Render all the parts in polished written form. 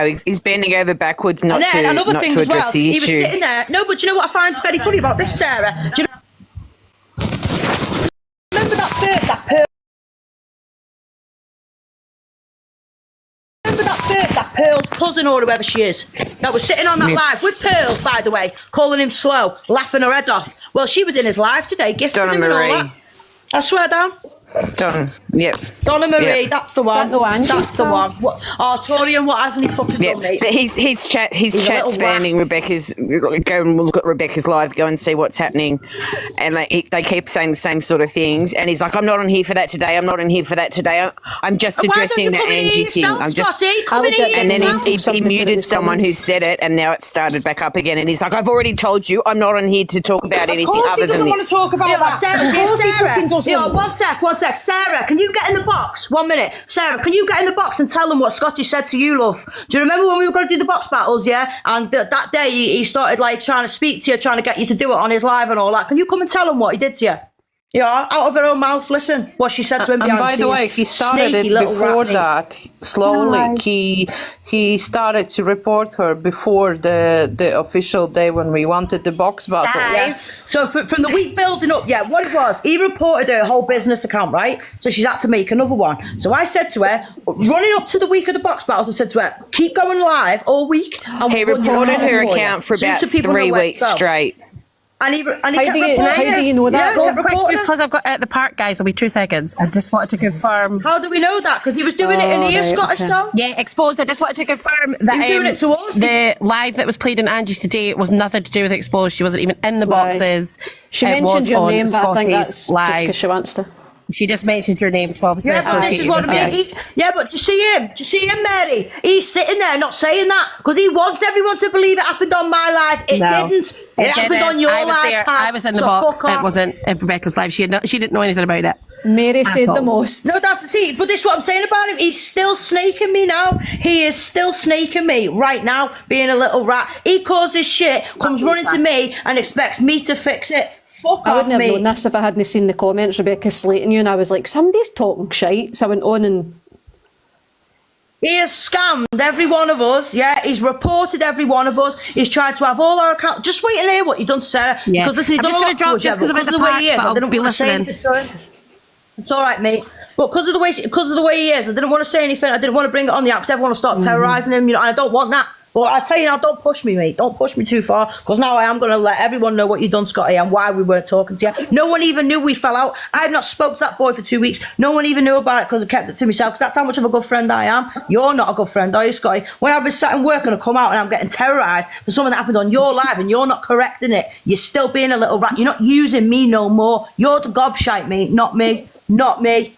how he's bending over backwards not and then to another not thing to as address well, the he was issue. sitting there. No, but do you know what I find very funny about this, Sarah? Do you remember that bird, that Pearl's cousin or whoever she is, that was sitting on that live with Pearl, by the way, calling him slow, laughing her head off. Well, she was in his live today, gifting him and all that. I swear down. Donna Marie, that's the one. That's the one. Torian, what hasn't he fucking done, mate? He's chat spamming Rebecca's. Go and look at Rebecca's live. Go and see what's happening, and they keep saying the same sort of things. And he's like, "I'm not on here for that today. I'm not on here for that today. I'm just addressing the Angie thing. I'm just." And then he muted someone who said it, and now it's started back up again. And he's like, "I've already told you, I'm not on here to talk about anything other than this." Of course he doesn't want to talk about that. Sarah, one sec. Sarah, can you get in the box? 1 minute. Sarah, can you get in the box and tell them what Scotty said to you, love? Do you remember when we were going to do the box battles, yeah? And that day he started like trying to speak to you, trying to get you to do it on his live and all that. Can you come and tell him what he did to you? Yeah, out of her own mouth, listen what she said to him behind the scenes. And by the way, he started it before that. Slowly, he started to report her before the official day when we wanted the box battle. Yes. So from the week building up, yeah, what it was, he reported her whole business account, right? So she's had to make another one. So I said to her, running up to the week of the box battles, I said to her, keep going live all week. He reported her account for about 3 weeks straight. And he how do you know that? Go quick, just because I've got at the park, guys. It'll be 2 seconds. I just wanted to confirm. How do we know that? Because he was doing it in here, Scottish Town. Yeah, exposed. I just wanted to confirm that doing it to us. The live that was played in Angie's today was nothing to do with exposed. She wasn't even in the boxes. She mentioned your name, but I think that's live. just because she wants to. She just mentioned your name 12 yeah, but this is what I mean. But do you see him, Mary? He's sitting there not saying that because he wants everyone to believe it happened on my life. It didn't. It happened on your life. I was there. I was in the box. It wasn't in Rebecca's live. She didn't know anything about it. Mary said the most. No, see, but this is what I'm saying about him. He's still snaking me now. He is still snaking me right now, being a little rat. He causes shit, comes running to me and expects me to fix it. I wouldn't have known this if I hadn't seen the comments, Rebecca slating you, and I was like, somebody's talking shite. So I went on and... He has scammed every one of us, yeah. He's reported every one of us. He's tried to have all our accounts. Just wait and hear what you've done to Sarah. Yeah. Because listen, I'm just going to drop just because I'm in the park, but I'll be listening. It's all right, mate. But because of the way he is, I didn't want to say anything. I didn't want to bring it on the app because everyone will start terrorising him, you know, and I don't want that. But I tell you now, don't push me, mate. Don't push me too far, because now I am going to let everyone know what you've done, Scotty, and why we weren't talking to you. No one even knew we fell out. I've not spoke to that boy for 2 weeks. No one even knew about it because I kept it to myself, because that's how much of a good friend I am. You're not a good friend, are you, Scotty? When I've been sat in work and I come out and I'm getting terrorised for something that happened on your live and you're not correcting it, you're still being a little rat. You're not using me no more. You're the gobshite, mate, not me. Not me.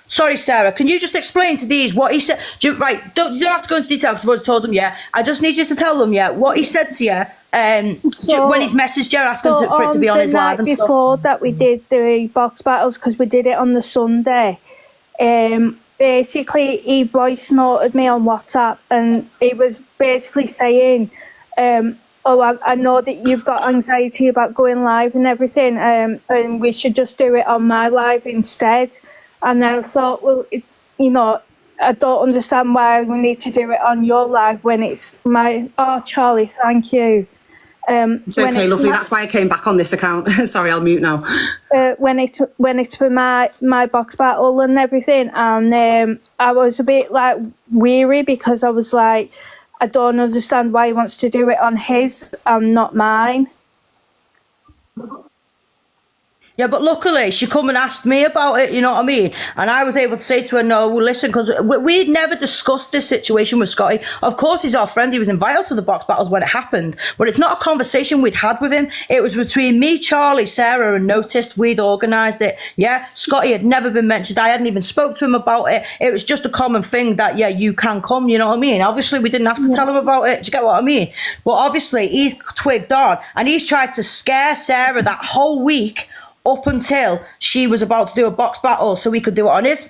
Sorry, Sarah, can you just explain to these what he said? You don't have to go into detail because I've already told them, yeah. I just need you to tell them, yeah, what he said to you when he's messaged you asking for it to be on his live and stuff. Before that we did the box battles, because we did it on the Sunday, basically he voice noted me on WhatsApp and he was basically saying, I know that you've got anxiety about going live and everything, and we should just do it on my live instead. And then I thought, well, I don't understand why we need to do it on your live when it's my... Oh, Charlie, thank you. It's okay, lovely. That's why I came back on this account. Sorry, I'll mute now. When it's for my box battle and everything, and I was a bit like weary because I was like, I don't understand why he wants to do it on his and not mine. Yeah, but luckily she come and asked me about it, you know what I mean? And I was able to say to her, no, well, listen, because we'd never discussed this situation with Scotty. Of course, he's our friend. He was invited to the box battles when it happened. But it's not a conversation we'd had with him. It was between me, Charlie, Sarah, and Noticed. We'd organised it. Yeah, Scotty had never been mentioned. I hadn't even spoke to him about it. It was just a common thing that, yeah, you can come, you know what I mean? Obviously, we didn't have to tell him about it. Do you get what I mean? But obviously, he's twigged on. And he's tried to scare Sarah that whole week up until she was about to do a box battle so he could do it on his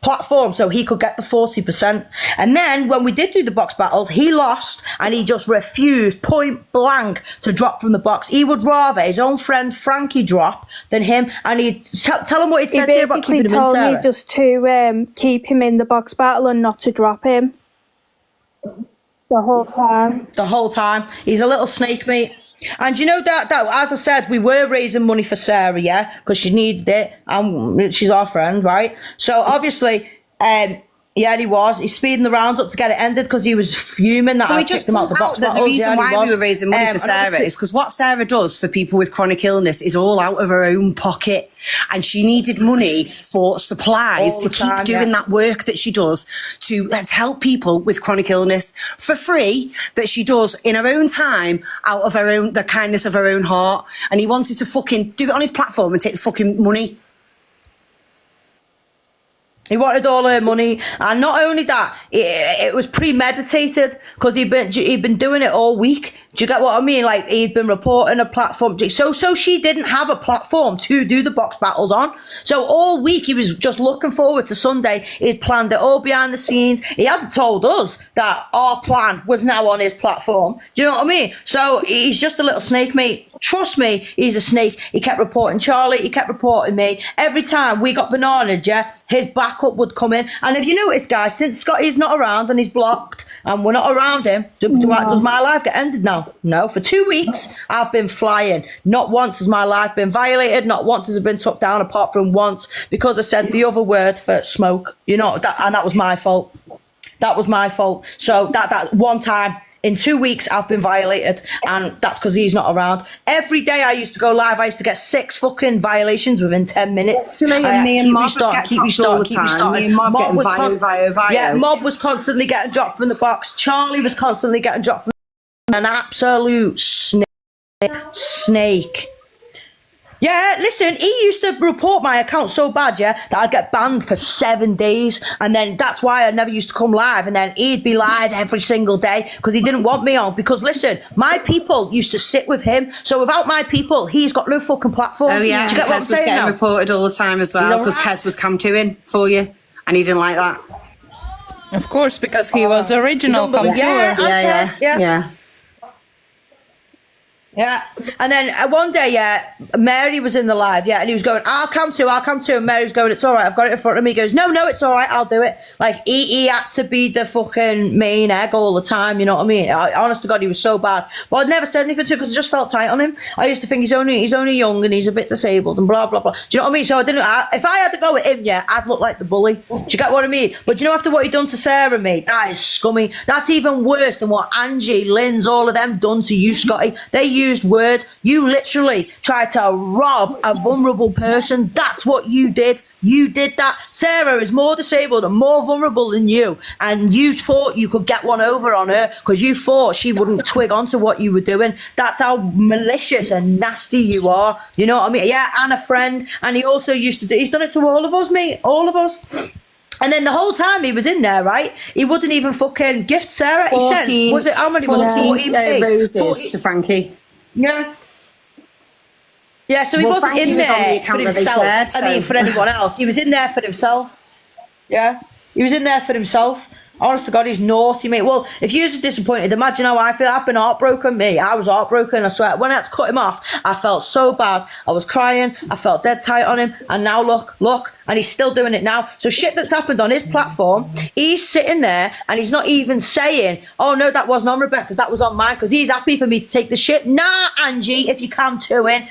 platform so he could get the 40%. And then when we did do the box battles, he lost and he just refused point blank to drop from the box. He would rather his own friend Frankie drop than him. And he'd tell him what he'd said to you about keeping him in, Sarah. He basically told me just to keep him in the box battle and not to drop him. The whole time. The whole time. He's a little snake, mate. And you know that as I said, we were raising money for Sarah, yeah, because she needed it, and she's our friend, right? So obviously, yeah, he was. He's speeding the rounds up to get it ended because he was fuming that I kicked him out the box. The reason why we were raising money for Sarah is because what Sarah does for people with chronic illness is all out of her own pocket. And she needed money for supplies to keep doing that work that she does to help people with chronic illness for free, that she does in her own time, out of her own, the kindness of her own heart. And he wanted to fucking do it on his platform and take the fucking money. He wanted all her money, and not only that, it was premeditated because he'd been doing it all week. Do you get what I mean? Like, he'd been reporting a platform, so she didn't have a platform to do the box battles on. So all week he was just looking forward to Sunday. He'd planned it all behind the scenes. He hadn't told us that our plan was now on his platform. Do you know what I mean? So he's just a little snake, mate. Trust me, he's a snake. He kept reporting Charlie, he kept reporting me. Every time we got bananaed, yeah, his backup would come in. And if you notice, guys, since Scotty's not around and he's blocked and we're not around him, does my life get ended now? No. For 2 weeks, I've been flying. Not once has my life been violated. Not once has it been took down, apart from once because I said the other word for smoke. You know, and that was my fault. That was my fault. So that one time, in 2 weeks, I've been violated, and that's because he's not around. Every day I used to go live, I used to get 6 fucking violations within 10 minutes. Me and Mob get dropped all the time. Me and Mob getting vio. Yeah, Mob was constantly getting dropped from the box. Charlie was constantly getting dropped from an absolute snake. Yeah, listen, he used to report my account so bad, yeah, that I'd get banned for 7 days. And then that's why I never used to come live. And then he'd be live every single day because he didn't want me on. Because listen, my people used to sit with him. So without my people, he's got no fucking platform. Oh, yeah, do you get what I'm Kez was getting reported all the time as well because Kez was cam 2ing for you. And he didn't like that. Of course, because he was original cam Yeah. Yeah, and then one day, yeah, Mary was in the live, yeah, and he was going, I'll come to, and Mary was going, it's all right, I've got it in front of me. He goes, no, it's all right, I'll do it. Like, he had to be the fucking main egg all the time, you know what I mean? Honest to God, he was so bad. But I'd never said anything to him because I just felt tight on him. I used to think he's only young and he's a bit disabled and blah, blah, blah. Do you know what I mean? So if I had to go with him, yeah, I'd look like the bully. Do you get what I mean? But you know, after what he done to Sarah, mate, that is scummy. That's even worse than what Angie, Lynn's, all of them done to you, Scotty. They used words. You literally tried to rob a vulnerable person. That's what you did. You did that. Sarah is more disabled and more vulnerable than you, and you thought you could get one over on her because you thought she wouldn't twig onto what you were doing. That's how malicious and nasty you are. You know what I mean? Yeah, and a friend. And he also used to do, he's done it to all of us, mate. All of us. And then the whole time he was in there, right, he wouldn't even fucking gift Sarah. 14, he said, was it how many? 14 roses to Frankie. Yeah. Yeah, so he wasn't in there for himself. I mean, for anyone else. He was in there for himself. Yeah. He was in there for himself. Honest to God, he's naughty, mate. Well, if you're disappointed, imagine how I feel. I've been heartbroken, mate. I was heartbroken, I swear. When I had to cut him off, I felt so bad. I was crying. I felt dead tight on him. And now look. And he's still doing it now. So shit that's happened on his platform, he's sitting there and he's not even saying, oh, no, that wasn't on Rebecca's, that was on mine, because he's happy for me to take the shit. Nah, Angie, if you come to it.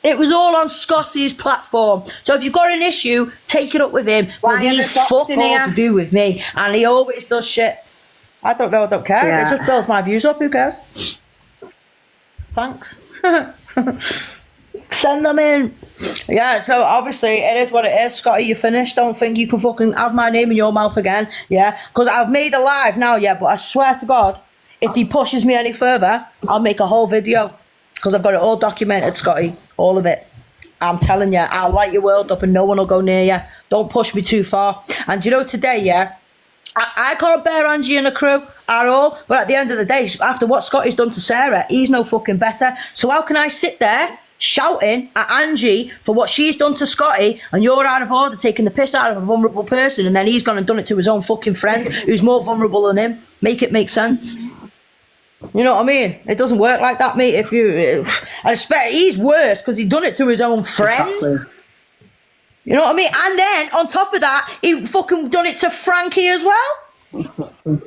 It was all on Scotty's platform. So if you've got an issue, take it up with him. Well, he's fuck all to do with me. And he always does shit. I don't know, I don't care. Yeah. It just builds my views up, who cares? Thanks. Send them in. Yeah, so obviously it is what it is. Scotty, you finished. Don't think you can fucking have my name in your mouth again. Yeah, because I've made a live now, yeah, but I swear to God, if he pushes me any further, I'll make a whole video. Because I've got it all documented, Scotty. All of it. I'm telling you, I'll light your world up and no one will go near you. Don't push me too far. And you know, today, yeah, I can't bear Angie and a crew at all. But at the end of the day, after what Scotty's done to Sarah, he's no fucking better. So how can I sit there shouting at Angie for what she's done to Scotty, and you're out of order taking the piss out of a vulnerable person, and then he's gone and done it to his own fucking friend who's more vulnerable than him? Make it make sense. You know what I mean? It doesn't work like that, mate. I expect he's worse because he done it to his own friend. Exactly. You know what I mean? And then on top of that, he fucking done it to Frankie as well.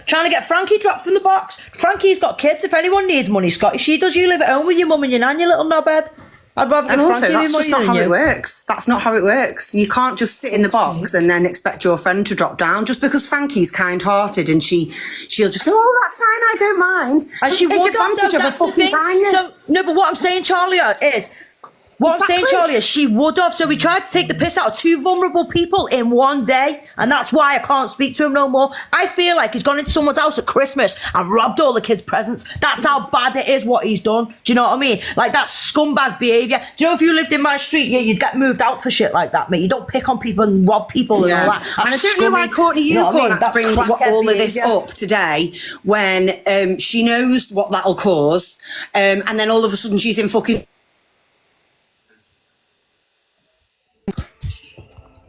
Trying to get Frankie dropped from the box. Frankie's got kids. If anyone needs money, Scotty, she does. You live at home with your mum and your nan, you little knobhead. I'd rather and give also, Frankie that's money just not than how you. it works. That's not how it works. You can't just sit in the box and then expect your friend to drop down. Just because Frankie's kind-hearted and she'll just go, oh, that's fine, I don't mind. And she take would advantage of her fucking kindness. So, no, but what I'm saying, Charlie, is... What I'm saying, Charlie, is she would have. So we tried to take the piss out of two vulnerable people in one day. And that's why I can't speak to him no more. I feel like he's gone into someone's house at Christmas and robbed all the kids' presents. That's how bad it is what he's done. Do you know what I mean? Like, that's scumbag behaviour. Do you know if you lived in my street, yeah, you'd get moved out for shit like that, mate. You don't pick on people and rob people and all that. That's and I don't scummy. know why Courtney Unicorn had to bring all of this behaviour. up today when she knows what that'll cause. And then all of a sudden she's in fucking...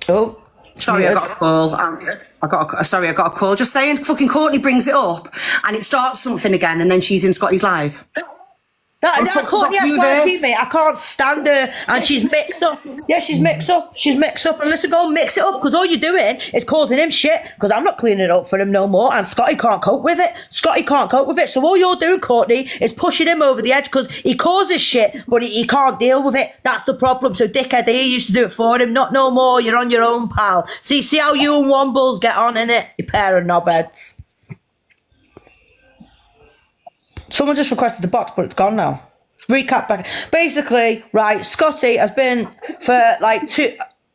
Oh, sorry, I got a call. I got a call. Just saying, fucking Courtney brings it up, and it starts something again, and then she's in Scotty's live. That Courtney FYP, mate. I can't stand her, and she's mixed up. Yeah, she's mixed up. And listen, go and mix it up, because all you're doing is causing him shit, because I'm not cleaning it up for him no more, and Scotty can't cope with it. So all you're doing, Courtney, is pushing him over the edge, because he causes shit, but he can't deal with it. That's the problem. So dickhead, he used to do it for him. Not no more. You're on your own, pal. See how you and Wombles get on, innit? You pair of knobheads. Someone just requested the box, but it's gone now. Recap back. Basically, right, Scotty has been for like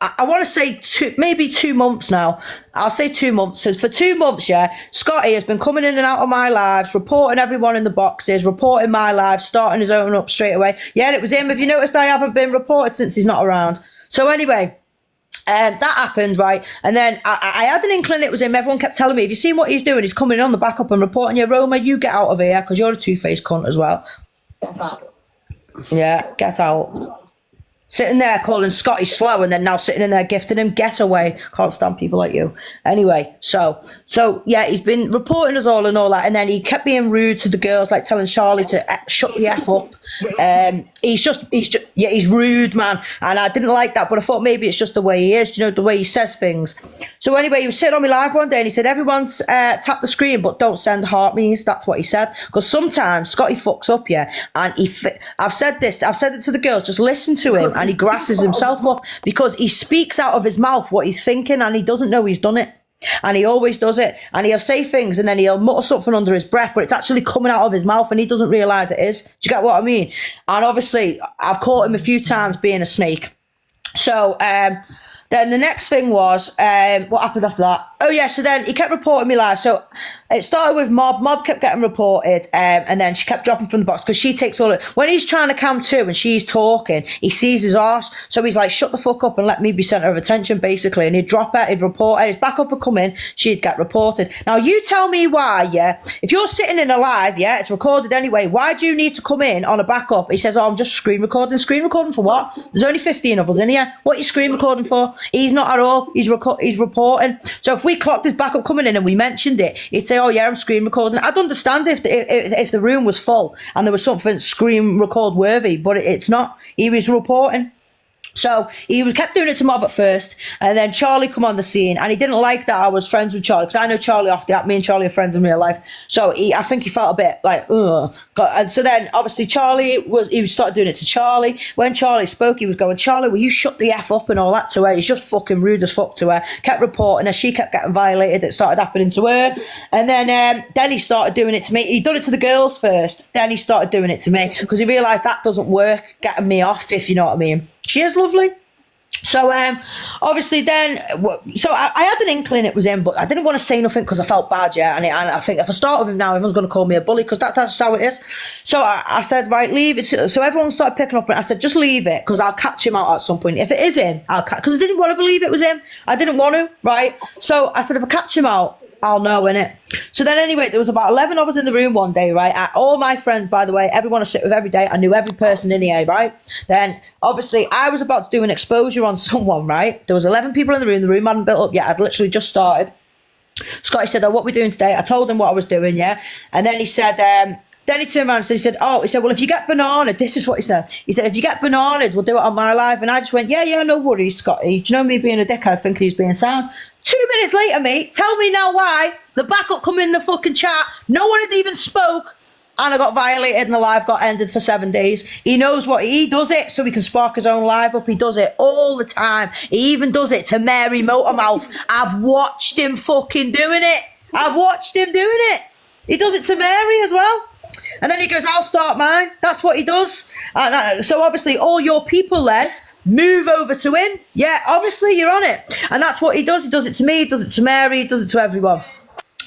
I want to say maybe 2 months now. I'll say 2 months. So for 2 months, yeah, Scotty has been coming in and out of my lives, reporting everyone in the boxes, reporting my life, starting his own up straight away. Yeah, it was him. Have you noticed I haven't been reported since he's not around? So anyway... that happened, right? And then I had an inkling it was him. Everyone kept telling me, have you seen what he's doing? He's coming in on the backup and reporting you. Roma, you get out of here, because you're a two-faced cunt as well. Get out. Yeah, get out. Sitting there calling Scotty slow and then now sitting in there gifting him. Get away. Can't stand people like you. Anyway, so yeah, he's been reporting us all and all that. And then he kept being rude to the girls, like telling Charlie to shut the F up. He's rude, man. And I didn't like that, but I thought maybe it's just the way he is, you know, the way he says things. So anyway, he was sitting on my live one day and he said, everyone's tap the screen, but don't send heart me's. That's what he said. Because sometimes Scotty fucks up, yeah. And I've said it to the girls, just listen to him. And he grasses himself up because he speaks out of his mouth what he's thinking and he doesn't know he's done it. And he always does it. And he'll say things and then he'll mutter something under his breath, but it's actually coming out of his mouth and he doesn't realise it is. Do you get what I mean? And obviously, I've caught him a few times being a snake. So, then the next thing was, what happened after that? Oh yeah, so then he kept reporting me live. So it started with Mob. Mob kept getting reported, and then she kept dropping from the box because she takes all it. When he's trying to cam too and she's talking, he sees his arse. So he's like, shut the fuck up and let me be centre of attention, basically. And he'd drop her, he'd report her, his backup would come in, she'd get reported. Now you tell me why, yeah? If you're sitting in a live, yeah, it's recorded anyway, why do you need to come in on a backup? He says, oh, I'm just screen recording. Screen recording for what? There's only 15 of us in here. What are you screen recording for? He's not at all. He's reporting. So if we clocked his backup coming in and we mentioned it, he'd say, oh yeah, I'm screen recording. I'd understand if the room was full and there was something screen record worthy, but it's not. He was reporting. So he kept doing it to Mob at first, and then Charlie come on the scene, and he didn't like that I was friends with Charlie, because I know Charlie off the app. Me and Charlie are friends in real life. So I think he felt a bit like, ugh. And so then obviously he started doing it to Charlie. When Charlie spoke, he was going, Charlie, will you shut the F up and all that to her? He's just fucking rude as fuck to her. Kept reporting her. She kept getting violated. It started happening to her. And then he started doing it to me. He done it to the girls first. Then he started doing it to me, because he realised that doesn't work, getting me off, if you know what I mean. She is lovely. So obviously then, so I had an inkling it was him, but I didn't want to say nothing because I felt bad, yeah. And I think if I start with him now, everyone's going to call me a bully, because that's how it is. So I said, right, leave it. So everyone started picking up, and I said, just leave it, because I'll catch him out at some point. If it is him, I'll catch, because I didn't want to believe it was him. I didn't want to, right? So I said, if I catch him out, I'll know, innit? So then anyway, there was about 11 of us in the room one day, right? All my friends, by the way, everyone I sit with every day, I knew every person in here, right? Then obviously I was about to do an exposure on someone, right? There was 11 people in the room hadn't built up yet, I'd literally just started. Scotty said, oh, what are we doing today? I told him what I was doing, yeah? And then he said, Then he turned around and said, well, if you get bananaed, this is what he said. He said, if you get bananaed, we'll do it on my live. And I just went, yeah, no worries, Scotty. Do you know me being a dickhead thinking he's being sound? 2 minutes later, mate, tell me now why the backup come in the fucking chat. No one had even spoke. And I got violated and the live got ended for 7 days. He knows what he does it so he can spark his own live up. He does it all the time. He even does it to Mary Motormouth. I've watched him fucking doing it. He does it to Mary as well. And then he goes, I'll start mine. That's what he does. So obviously all your people then move over to him. Yeah, obviously you're on it. And that's what he does. He does it to me, he does it to Mary, he does it to everyone.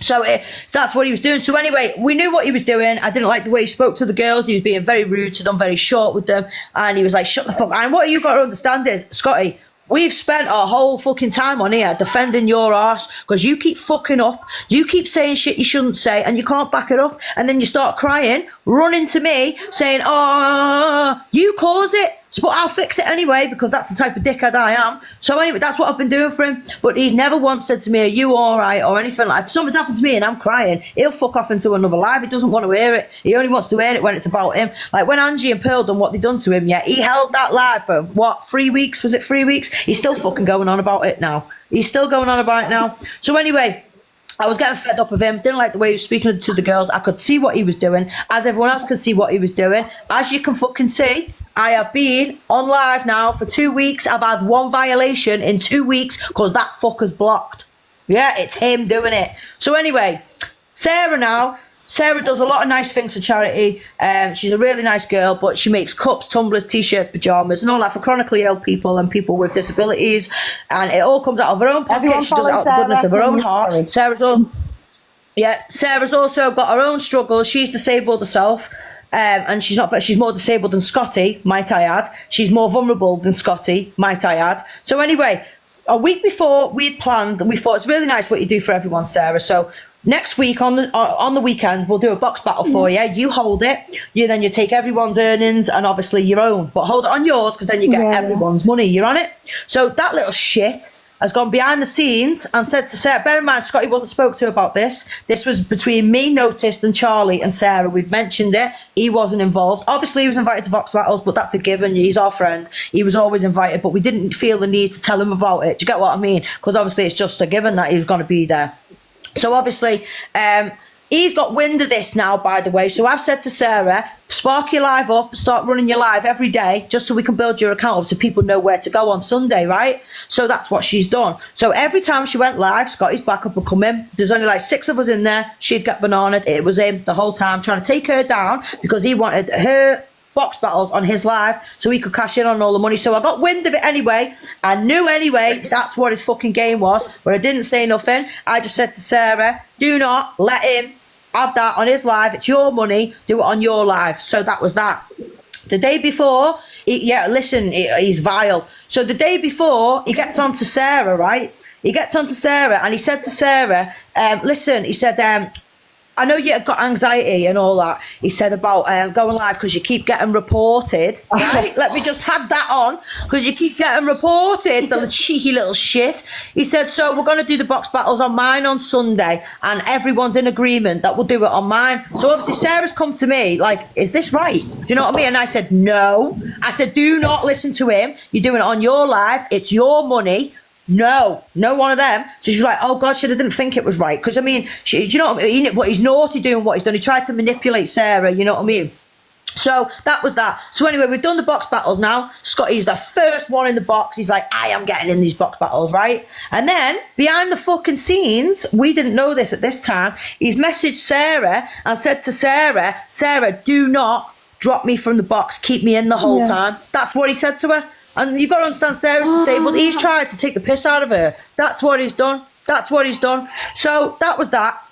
So that's what he was doing. So anyway, we knew what he was doing. I didn't like the way he spoke to the girls. He was being very rude to them, very short with them. And he was like, shut the fuck. And what you got to understand is, Scotty, we've spent our whole fucking time on here defending your arse because you keep fucking up. You keep saying shit you shouldn't say and you can't back it up. And then you start crying, running to me, saying, oh, you caused it. But I'll fix it anyway because that's the type of dickhead I am. So anyway, that's what I've been doing for him. But he's never once said to me, are you all right? Or anything like that. If something's happened to me and I'm crying, he'll fuck off into another live. He doesn't want to hear it. He only wants to hear it when it's about him. Like when Angie and Pearl done what they done to him, yeah, he held that live for, 3 weeks? Was it 3 weeks? He's still fucking going on about it now. So anyway, I was getting fed up of him. Didn't like the way he was speaking to the girls. I could see what he was doing, as everyone else could see what he was doing. As you can fucking see, I have been on live now for 2 weeks. I've had 1 violation in 2 weeks because that fucker's blocked. Yeah, it's him doing it. So anyway, Sarah does a lot of nice things for charity. She's a really nice girl, but she makes cups, tumblers, t-shirts, pajamas, and all that for chronically ill people and people with disabilities. And it all comes out of her own pocket. She does it out of the goodness of her own heart. Sarah's also got her own struggles. She's disabled herself. And she's more disabled than Scotty, might I add. She's more vulnerable than Scotty, might I add. So anyway, a week before we'd planned, and we thought it's really nice what you do for everyone, Sarah. So next week on the weekend, we'll do a box battle for you. You hold it. You take everyone's earnings and obviously your own, but hold it on yours because then you get everyone's money. You're on it. So that little shit has gone behind the scenes and said to Sarah, bear in mind, Scotty wasn't spoke to about this. This was between me, Noticed, and Charlie and Sarah. We've mentioned it. He wasn't involved. Obviously, he was invited to Vox Battles, but that's a given. He's our friend. He was always invited, but we didn't feel the need to tell him about it. Do you get what I mean? Because obviously, it's just a given that he was going to be there. So obviously, he's got wind of this now, by the way. So I've said to Sarah, spark your live up, start running your live every day, just so we can build your account up so people know where to go on Sunday, right? So that's what she's done. So every time she went live, Scotty's backup would come in. There's only like 6 of us in there. She'd get bananaed. It was him the whole time trying to take her down because he wanted her box battles on his live so he could cash in on all the money. So I got wind of it anyway. I knew anyway that's what his fucking game was, but I didn't say nothing. I just said to Sarah, do not let him have that on his live. It's your money. Do it on your live. So that was that. The day before, he's vile. So the day before, he gets on to Sarah, right? He gets on to Sarah and he said to Sarah, listen, he said, I know you've got anxiety and all that. He said about going live because you keep getting reported. Right? Let me just add that on because you keep getting reported, the cheeky little shit. He said, so we're going to do the box battles on mine on Sunday and everyone's in agreement that we'll do it on mine. So obviously Sarah's come to me like, is this right? Do you know what I mean? And I said, no. I said, do not listen to him. You're doing it on your live. It's your money. No one of them. So she's like, oh God, I didn't think it was right. Because I mean, do you know what I mean? What he's naughty doing, what he's done. He tried to manipulate Sarah, you know what I mean? So that was that. So anyway, we've done the box battles now. Scotty's the first one in the box. He's like, I am getting in these box battles, right? And then behind the fucking scenes, we didn't know this at this time. He's messaged Sarah and said to Sarah, do not drop me from the box. Keep me in the whole time. That's what he said to her. And you've got to understand, Sarah's disabled. He's tried to take the piss out of her. That's what he's done. So that was that.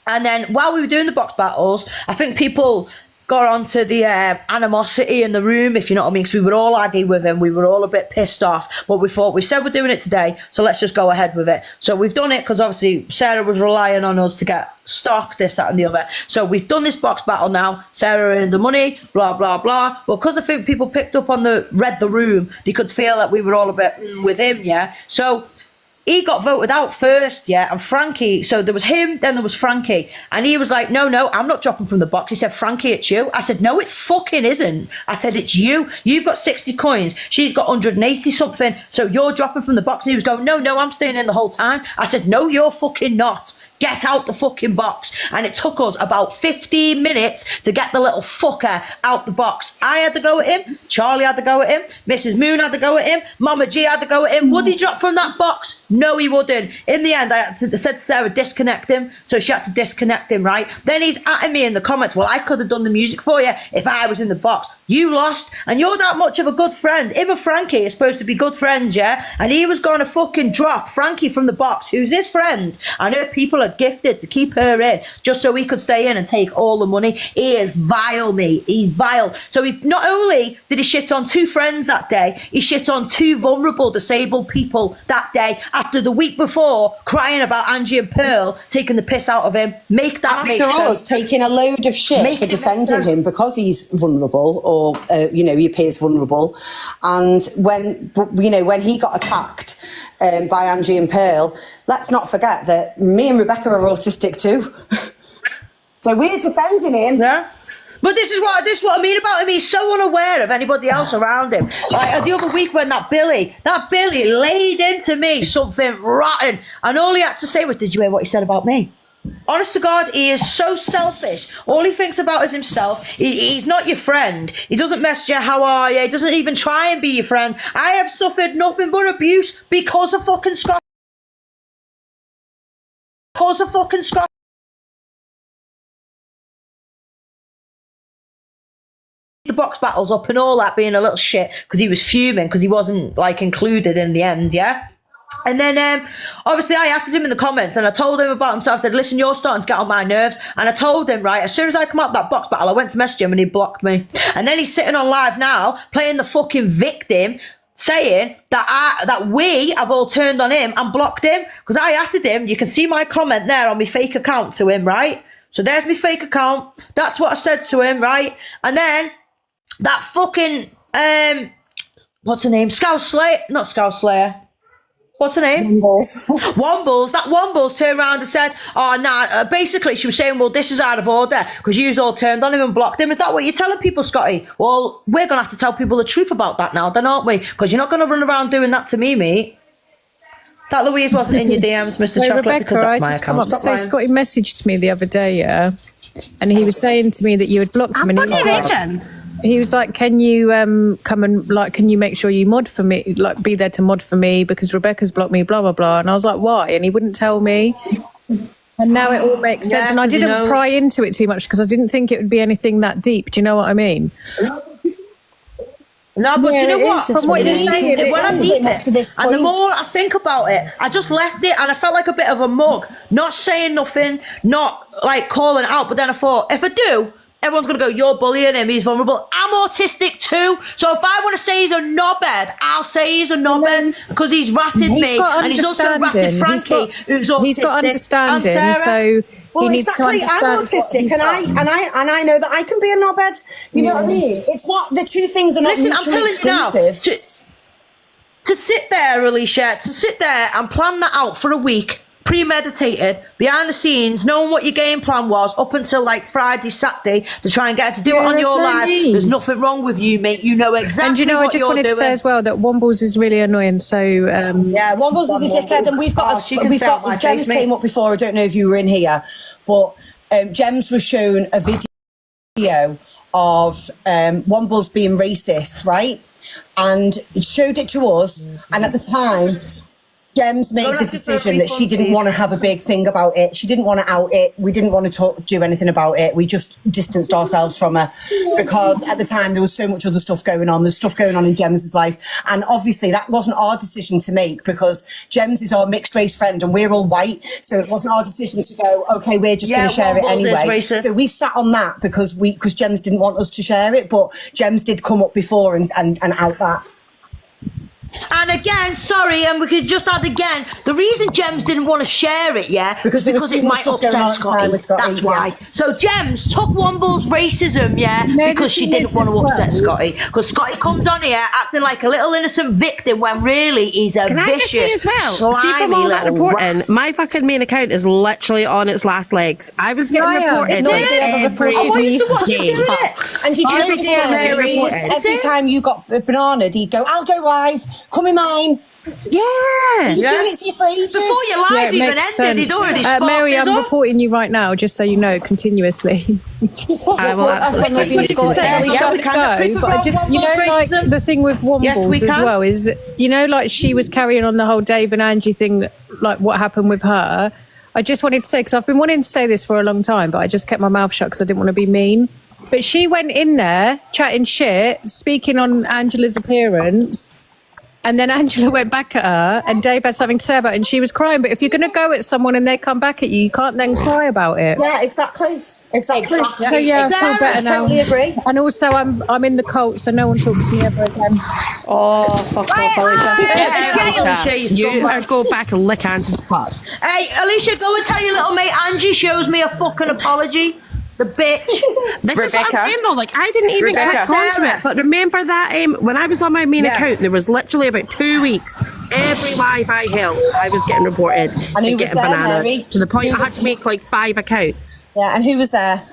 And then while we were doing the box battles, I think people got onto the animosity in the room, if you know what I mean, because we were all aggy with him. We were all a bit pissed off. But we thought, we said we're doing it today, so let's just go ahead with it. So we've done it because obviously Sarah was relying on us to get stock, this, that, and the other. So we've done this box battle now. Sarah earned the money, blah, blah, blah. Well, because I think people picked up on read the room, they could feel that we were all a bit with him, yeah? So he got voted out first, yeah, and Frankie, so there was him, then there was Frankie, and he was like, no, I'm not dropping from the box. He said, Frankie, it's you. I said, no, it fucking isn't. I said, it's you. You've got 60 coins. She's got 180 something. So you're dropping from the box. And he was going, no, I'm staying in the whole time. I said, no, you're fucking not. Get out the fucking box. And it took us about 15 minutes to get the little fucker out the box. I had to go at him. Charlie had to go at him. Mrs. Moon had to go at him. Mama G had to go at him. Would he drop from that box? No, he wouldn't. In the end, I said to Sarah, disconnect him. So she had to disconnect him, right? Then he's at me in the comments. Well, I could have done the music for you if I was in the box. You lost, and you're that much of a good friend. Him and Frankie are supposed to be good friends, yeah? And he was going to fucking drop Frankie from the box, who's his friend, and her people had gifted to keep her in, just so he could stay in and take all the money. He is vile, mate. He's vile. So he not only did he shit on 2 friends that day, he shit on 2 vulnerable disabled people that day after the week before crying about Angie and Pearl taking the piss out of him. Make that make sense. After us taking a load of shit for defending him because he's vulnerable, or he appears vulnerable, and when he got attacked by Angie and Pearl, let's not forget that me and Rebecca are autistic too. So we're defending him. Yeah. But this is what I mean about him. He's so unaware of anybody else around him. Like the other week when that Billy laid into me something rotten, and all he had to say was, "Did you hear what he said about me?" Honest to God, he is so selfish. All he thinks about is himself. He's not your friend. He doesn't message you, how are you? He doesn't even try and be your friend. I have suffered nothing but abuse because of fucking Scott. Because of fucking Scott. The box battles up and all that, being a little shit because he was fuming because he wasn't like included in the end, yeah? And then obviously I asked him in the comments, and I told him about himself. I said, listen, you're starting to get on my nerves. And I told him, right, as soon as I come out that box battle, I went to message him and he blocked me. And then he's sitting on live now playing the fucking victim, saying that we have all turned on him and blocked him because I added him. You can see my comment there on my fake account to him, right? So there's my fake account. That's what I said to him, right? And then that fucking what's her name? Not Scouse Slayer. What's her name? Wombles. That Wombles turned around and said, oh, nah, basically she was saying, well, this is out of order because you all turned on him and blocked him. Is that what you're telling people, Scotty? Well, we're going to have to tell people the truth about that now, then, aren't we? Because you're not going to run around doing that to me, mate. That Louise wasn't in your DMs, Mr. Chocolate, Rebecca, because that's my I just come account. up to say, Scotty messaged me the other day, yeah, and he was saying to me that you had blocked him. And he was like, can you come and, like, can you make sure you mod for me, like, be there to mod for me because Rebecca's blocked me, blah, blah, blah. And I was like, why? And he wouldn't tell me. And now it all makes sense. And I didn't pry into it too much because I didn't think it would be anything that deep. Do you know what I mean? No, but yeah, do you know what? From what you're saying, when I deep it, and the more I think about it, I just left it and I felt like a bit of a mug. Not saying nothing, not like calling it out, but then I thought, if I do, everyone's going to go, you're bullying him, he's vulnerable. I'm autistic too. So if I want to say he's a knobhead, I'll say he's a knobhead because he's ratted me. And he's also ratted Frankie, who's autistic. He's got understanding, so well, he needs exactly. to understand. I'm autistic, and I know that I can be a knobhead. You know what I mean? It's what the two things are not mutually exclusive. To sit there, Alicia, to sit there and plan that out for a week, premeditated, behind the scenes, knowing what your game plan was up until like Friday, Saturday, to try and get her to do it on your live. There's nothing wrong with you, mate. You know exactly. And you know, I just wanted to say as well that Wombles is really annoying. So yeah, Wombles is a dickhead, and we've got Gems came up before. I don't know if you were in here, but Gems was shown a video of Wombles being racist, right? And showed it to us, and at the time, Gems made the decision that she didn't want to have a big thing about it. She didn't want to out it. We didn't want to do anything about it. We just distanced ourselves from her because at the time there was so much other stuff going on. There's stuff going on in Gems' life. And obviously that wasn't our decision to make because Gems is our mixed race friend and we're all white. So it wasn't our decision to go, okay, we're just going to share it anyway. So we sat on that because Gems didn't want us to share it, but Gems did come up before and out that. And again, sorry, and we could just add again, the reason Gems didn't want to share it, Because there was it too much might stuff going upset on at the time Scotty. with Scotty, That's why. yeah. So Gems took Womble's racism, because she didn't want to upset Scotty. Because Scotty comes on here acting like a little innocent victim when really he's a Can I just say vicious, as well? See, from all that little reporting, my fucking main account is literally on its last legs. I was getting reported like every day. And did you every time you got bananaed, he'd go, I'll go live, come in mine. Yeah. You're doing it to your fridges. Before your live even ended, he'd already sparked Mary, it I'm up. reporting you right now, just so you know, continuously. I will absolutely we can go, but I just, you know, like the thing with Wombles as well is, you know, like she was carrying on the whole Dave and Angie thing, like what happened with her. I just wanted to say, because I've been wanting to say this for a long time, but I just kept my mouth shut because I didn't want to be mean. But she went in there chatting shit, speaking on Angela's appearance. And then Angela went back at her and Dave had something to say about it and she was crying. But if you're going to go at someone and they come back at you, you can't then cry about it. Yeah, exactly. So yeah, I feel better now. Totally agree. And also I'm in the cult, so no one talks to me ever again. Oh, fuck off, Alicia. You go back and lick Angie's butt. Hey, Alicia, go and tell your little mate Angie shows me a fucking apology. The bitch. This is what I'm saying though, like I didn't even click onto it, but remember that when I was on my main account, there was literally about 2 weeks, every live I held, I was getting reported and getting bananas to the point I had to make like 5 accounts. Yeah, and who was there?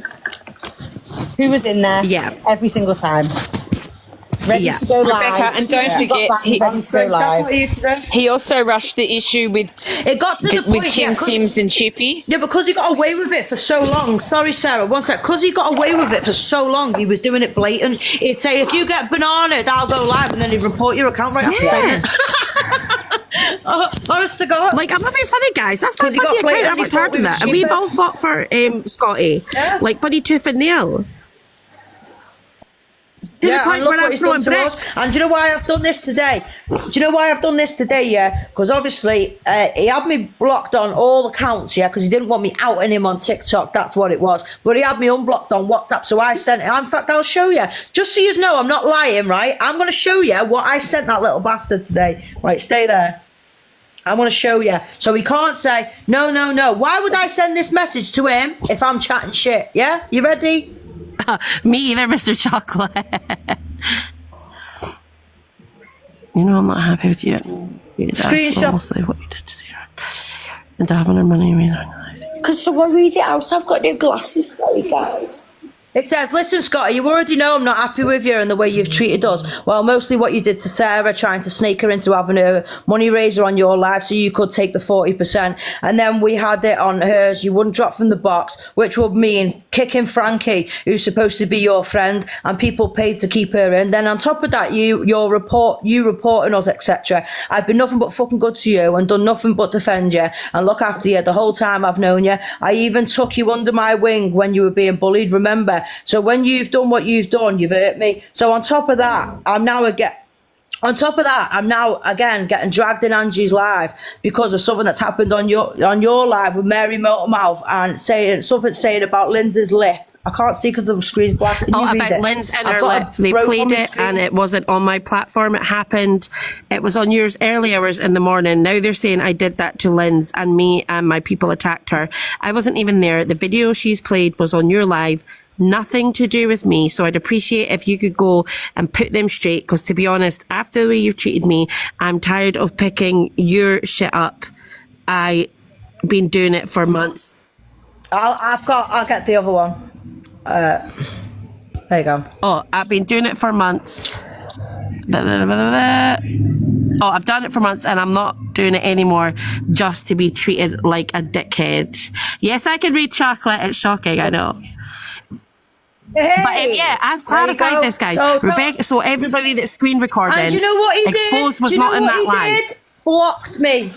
Who was in there? Yeah. Every single time. Ready to go live. Rebecca, and don't forget, ready to go live. he also rushed the issue with It got to the point, with Tim Sims and Chippy. Yeah, because he got away with it for so long. Sorry, Sarah, one sec. Because he got away with it for so long, he was doing it blatant. He'd say, if you get bananaed, I'll go live, and then he'd report your account right after saying it. Honest to God. Like, I'm not being funny, guys. That's my 'Cause he got bloody account. blatant, I he worked hard thought on we that. were And we've stupid. all fought for Scotty. Like, buddy tooth and nail. To the point and look where what I'm he's throwing done to us. bricks. And do you know why I've done this today? Because obviously he had me blocked on all accounts, because he didn't want me outing him on TikTok. That's what it was. But he had me unblocked on WhatsApp, so I sent it. In fact, I'll show you. Just so you know, I'm not lying, right? I'm going to show you what I sent that little bastard today. Right, stay there. I'm going to show you. So he can't say, no. Why would I send this message to him if I'm chatting shit? Yeah? You ready? Me either, Mr. Chocolate. You know, I'm not happy with you. That's mostly what you did to Sarah. And having her money, Can someone read it out? I've got new glasses for you guys. It says, listen, Scotty, you already know I'm not happy with you and the way you've treated us. Well, mostly what you did to Sarah, trying to snake her into having a money raiser on your life so you could take the 40%. And then we had it on hers. You wouldn't drop from the box, which would mean kicking Frankie, who's supposed to be your friend, and people paid to keep her in. Then on top of that, you reporting us, etc. I've been nothing but fucking good to you and done nothing but defend you and look after you the whole time I've known you. I even took you under my wing when you were being bullied, remember? So when you've done what you've done, you've hurt me. So on top of that, I'm now again getting dragged in Angie's live because of something that's happened on your live with Mary Motormouth and saying about Lindsay's lip. I can't see because the screen's black. Can you read about it? Lynn's inner lip. They played it and it wasn't on my platform. It happened. It was on yours early hours in the morning. Now they're saying I did that to Lynn's and me and my people attacked her. I wasn't even there. The video she's played was on your live. Nothing to do with me. So I'd appreciate if you could go and put them straight. Because to be honest, after the way you've treated me, I'm tired of picking your shit up. I've been doing it for months. I'll get the other one. There you go. Oh, I've been doing it for months. Oh, I've done it for months and I'm not doing it anymore just to be treated like a dickhead. Yes, I can read chocolate. It's shocking, I know. Hey, but yeah, I've clarified this, guys. Rebecca, so everybody that's screen recording, and you know what he Exposed did? was not in that live. Blocked me.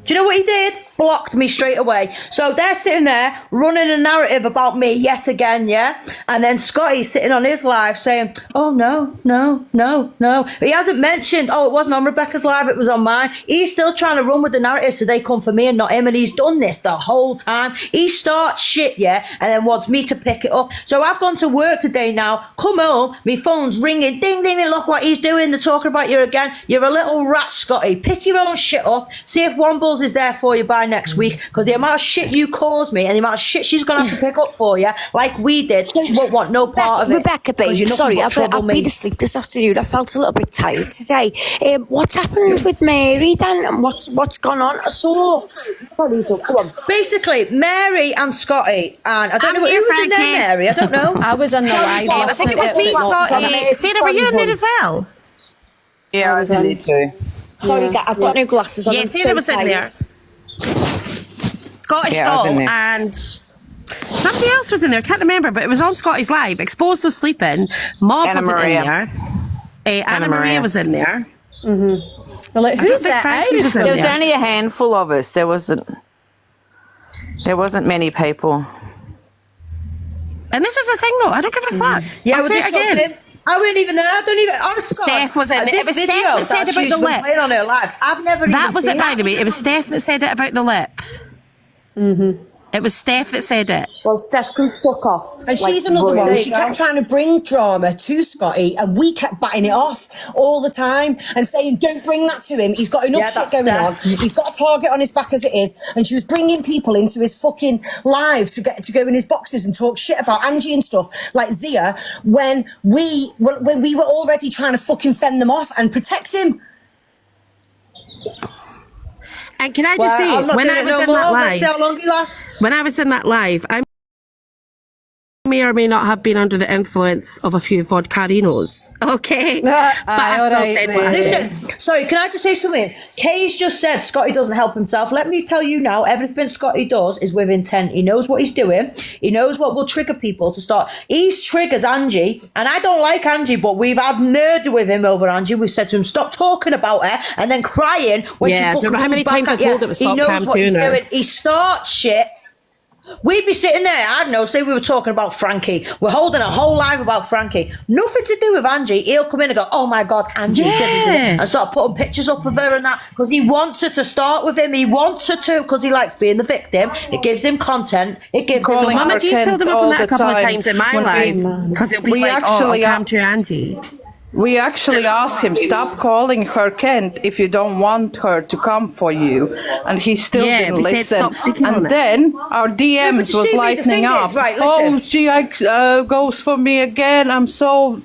Do you know what he did? Blocked me straight away. So they're sitting there running a narrative about me yet again, yeah? And then Scotty's sitting on his live saying, oh, no. But he hasn't mentioned, oh, it wasn't on Rebecca's live, it was on mine. He's still trying to run with the narrative so they come for me and not him. And he's done this the whole time. He starts shit, yeah? And then wants me to pick it up. So I've gone to work today now, come home, my phone's ringing, ding, ding, ding, look what he's doing. They're talking about you again. You're a little rat, Scotty. Pick your own shit up. See if Wombles is there for you by next week, because the amount of shit you caused me and the amount of shit she's going to have to pick up for you, like we did, she won't want no part of it. Rebecca, babe, sorry, I've been asleep this afternoon. I felt a little bit tired today. What's happened with Mary then, and what's gone on? I saw. Come on. Basically, Mary and Scotty, and I don't know who was in there, Mary. I don't know. I was on the live. I think it was me, Scotty. Sarah, were you in there as well? Yeah, I was in there too. Sorry, I've got no glasses on. Yeah, Sarah was in there. Scottish Doll and somebody else was in there. I can't remember, but it was on Scotty's live. Exposed was sleeping. Mob wasn't in there. Anna Maria was in there. Mm-hmm. Well, like, who's that? There was only a handful of us. There wasn't many people. And this is the thing, though. I don't give a fuck. Yeah, I'll say it again. I wasn't even there. I don't even. Honestly, Steph was in there. It was Steph that said about the lip. On her live. I've never. That was it, by the way. It was Steph that said it about the lip. It was Steph that said it. Well, Steph can fuck off. And she's another one. She kept trying to bring drama to Scotty, and we kept batting it off all the time and saying, don't bring that to him. He's got enough shit going on. He's got a target on his back as it is. And she was bringing people into his fucking live to get to go in his boxes and talk shit about Angie and stuff, like Zia, when we were already trying to fucking fend them off and protect him. And can I just say, when I was in that live, when I was in that live, I may or may not have been under the influence of a few vodkarinos, okay? But I still said what I said. Sorry, can I just say something? Kay's just said Scotty doesn't help himself. Let me tell you now, everything Scotty does is with intent. He knows what he's doing. He knows what will trigger people to start. He triggers Angie, and I don't like Angie, but we've had murder with him over Angie. We've said to him, stop talking about her, and then crying when she I don't know how many times I told him to stop campaigning her. He starts shit. We'd be sitting there, I don't know, say we were talking about Frankie. We're holding a whole live about Frankie. Nothing to do with Angie. He'll come in and go, oh my God, Angie. And start putting pictures up of her and that. Because he wants her to start with him. He wants her to, because he likes being the victim. It gives him content. It gives him... So Mama G's pulled him up on that a couple of times in my life. Because he'll be like, oh, I'll come to Angie. We actually asked him, stop calling her Kent if you don't want her to come for you. And he still didn't listen. And then our DMs was lightening up. Oh, she goes for me again. I'm so...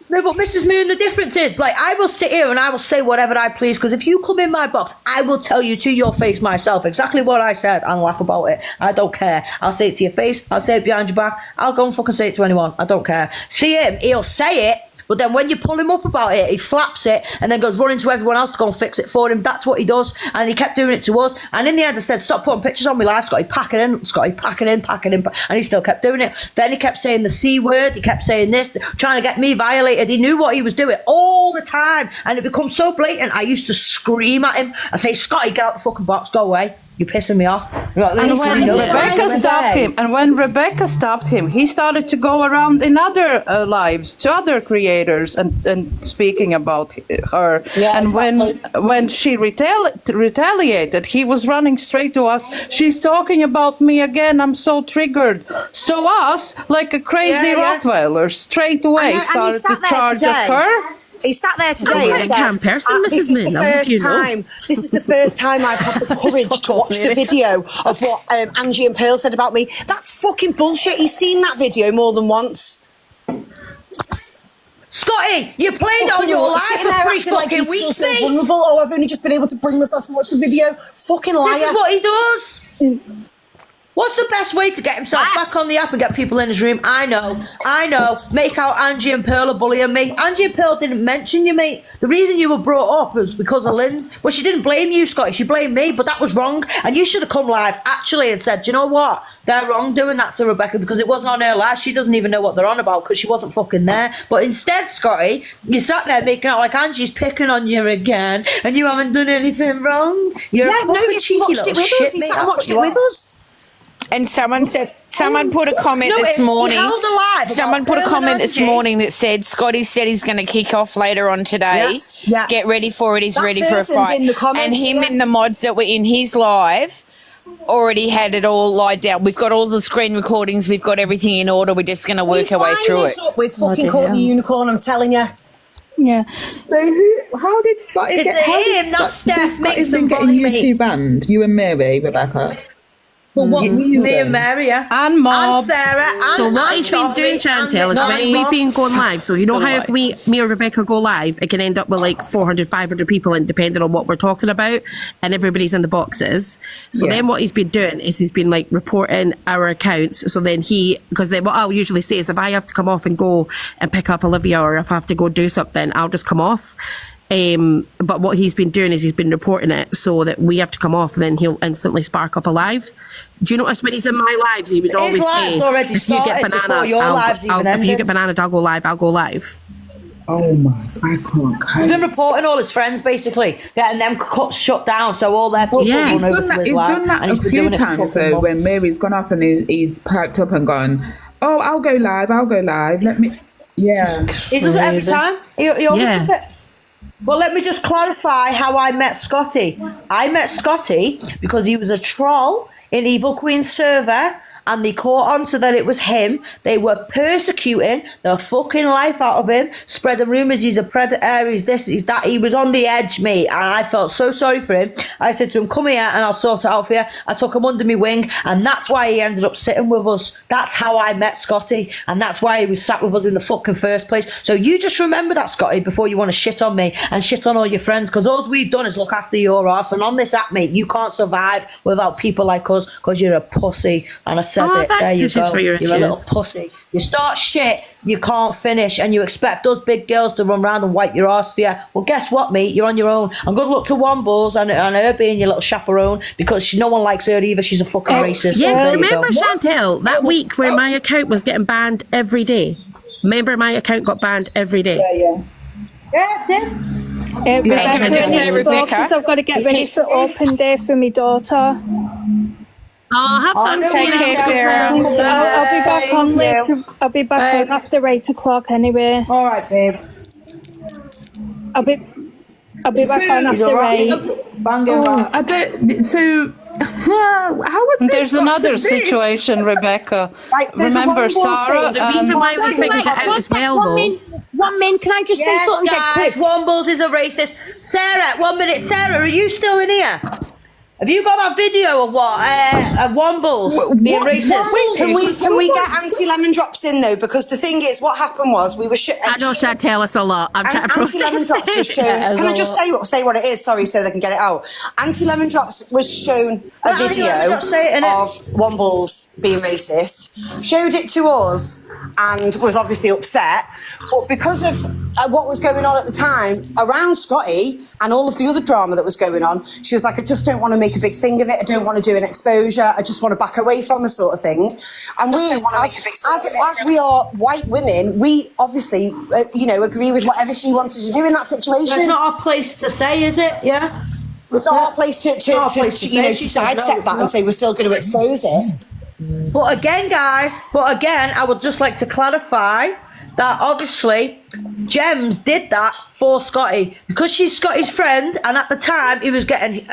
No, but Mrs. Moon, the difference is, like, I will sit here and I will say whatever I please, because if you come in my box, I will tell you to your face myself exactly what I said and laugh about it. I don't care. I'll say it to your face. I'll say it behind your back. I'll go and fucking say it to anyone. I don't care. See him, he'll say it. But then when you pull him up about it, he flaps it and then goes running to everyone else to go and fix it for him. That's what he does. And he kept doing it to us. And in the end, I said, stop putting pictures on my life, Scotty. Pack it in, Scotty. Pack it in. And he still kept doing it. Then he kept saying the C word. He kept saying this, trying to get me violated. He knew what he was doing all the time. And it becomes so blatant. I used to scream at him. I say, Scotty, get out the fucking box. Go away. You're pissing me off. And when Rebecca stopped him, he started to go around in other lives to other creators and speaking about her. Yeah, and exactly. when she retaliated, he was running straight to us. She's talking about me again. I'm so triggered. So us, like a crazy Rottweiler, straight away started to charge at her. He sat there today. This is the first time I've had the courage to watch the video of what Angie and Pearl said about me. That's fucking bullshit. He's seen that video more than once. Scotty, you played it on your live sitting there acting like he's still so vulnerable. Oh, I've only just been able to bring myself to watch the video. Fucking liar. This is what he does. What's the best way to get himself back on the app and get people in his room? I know. Make out Angie and Pearl are bullying me. Angie and Pearl didn't mention you, mate. The reason you were brought up was because of Lynn's. Well, she didn't blame you, Scotty. She blamed me, but that was wrong. And you should have come live, actually, and said, do you know what? They're wrong doing that to Rebecca because it wasn't on her live. She doesn't even know what they're on about because she wasn't fucking there. But instead, Scotty, you sat there making out like Angie's picking on you again and you haven't done anything wrong. You're yeah, no, he watched it with us. He sat and watched it with us. And someone put a comment this morning. Someone put a comment this morning that said Scotty said he's going to kick off later on today. Yes, yeah. Get ready for it. He's ready for a fight. And him and the mods that were in his live already had it all lied down. We've got all the screen recordings. We've got everything in order. We're just going to work our way through it. We've fucking caught the unicorn, I'm telling you. Yeah. So how did Scotty get? How did Scotty's been getting you two banned? You and Mary, Rebecca. For what reason? Me and Mary, yeah. And Mob. And Sarah. And So what he's been doing, Chantel, is when we've been going live, so you know how if me or Rebecca go live, it can end up with like 400, 500 people in, depending on what we're talking about, and everybody's in the boxes. So then what he's been doing is he's been like reporting our accounts. So then because then what I'll usually say is if I have to come off and go and pick up Olivia, or if I have to go do something, I'll just come off. But what he's been doing is he's been reporting it so that we have to come off and then he'll instantly spark up a live. Do you notice when he's in my lives, he would always say, if you get banana, I'll go live, I'll go live. Oh my, I can't. He's been reporting all his friends, basically, getting them shut down, so all their people run over to his live. He's done that a few times, though, when Mary's gone off and he's perked up and gone, oh, I'll go live, let me... Yeah. He does it every time. He always does it. Well, let me just clarify how I met Scotty. I met Scotty because he was a troll in Evil Queen's server, and they caught on to that it was him. They were persecuting the fucking life out of him, spreading rumours he's a predator, he's this, he's that. He was on the edge, mate, and I felt so sorry for him. I said to him, come here and I'll sort it out for you. I took him under my wing, and that's why he ended up sitting with us. That's how I met Scotty, and that's why he was sat with us in the fucking first place. So you just remember that, Scotty, before you want to shit on me and shit on all your friends, because all we've done is look after your arse, and on this app, mate, you can't survive without people like us, because you're a pussy. And I said it. There you go. You're a little pussy. You start shit, you can't finish, and you expect those big girls to run around and wipe your ass for you. Well, guess what, mate? You're on your own. And good luck to Wombles and her being your little chaperone, because no one likes her either. She's a fucking racist. Yeah, remember, Chantel, that week where my account was getting banned every day? Remember, my account got banned every day? Yeah, it's it. Rebecca, I've got to get ready for open day for my daughter. Oh, have fun. Take care, Sarah. I'll be back on later. I'll be back on after 8 o'clock anyway. All right, babe. I'll be back on after 8. I don't. So. How was this? There's another situation, Rebecca. Right, so remember Sarah? The reason why we figured it out as well, though. One minute, can I just say something guys, quick? Wombles is a racist. Sarah, 1 minute. Sarah, are you still in here? Have you got that video of what? Of Wombles being racist? Can we get anti-lemon drops in, though? Because the thing is, what happened was we were... I know Chantel, it's a lot. I'm trying to process Anti-lemon drops was shown... Can I just say what it is? Sorry, so they can get it out. Anti-lemon drops was shown a video of Wombles being racist. Showed it to us and was obviously upset. But because of what was going on at the time around Scotty and all of the other drama that was going on, she was like, I just don't want to make a big thing of it. I don't want to do an exposure. I just want to back away from it, sort of thing. And we, as we are white women, we obviously, agree with whatever she wanted to do in that situation. It's not our place to say, is it? Yeah. It's not our place to sidestep that and say we're still going to expose it. But again, guys, I would just like to clarify that obviously Gems did that for Scotty because she's Scotty's friend, and at the time he was getting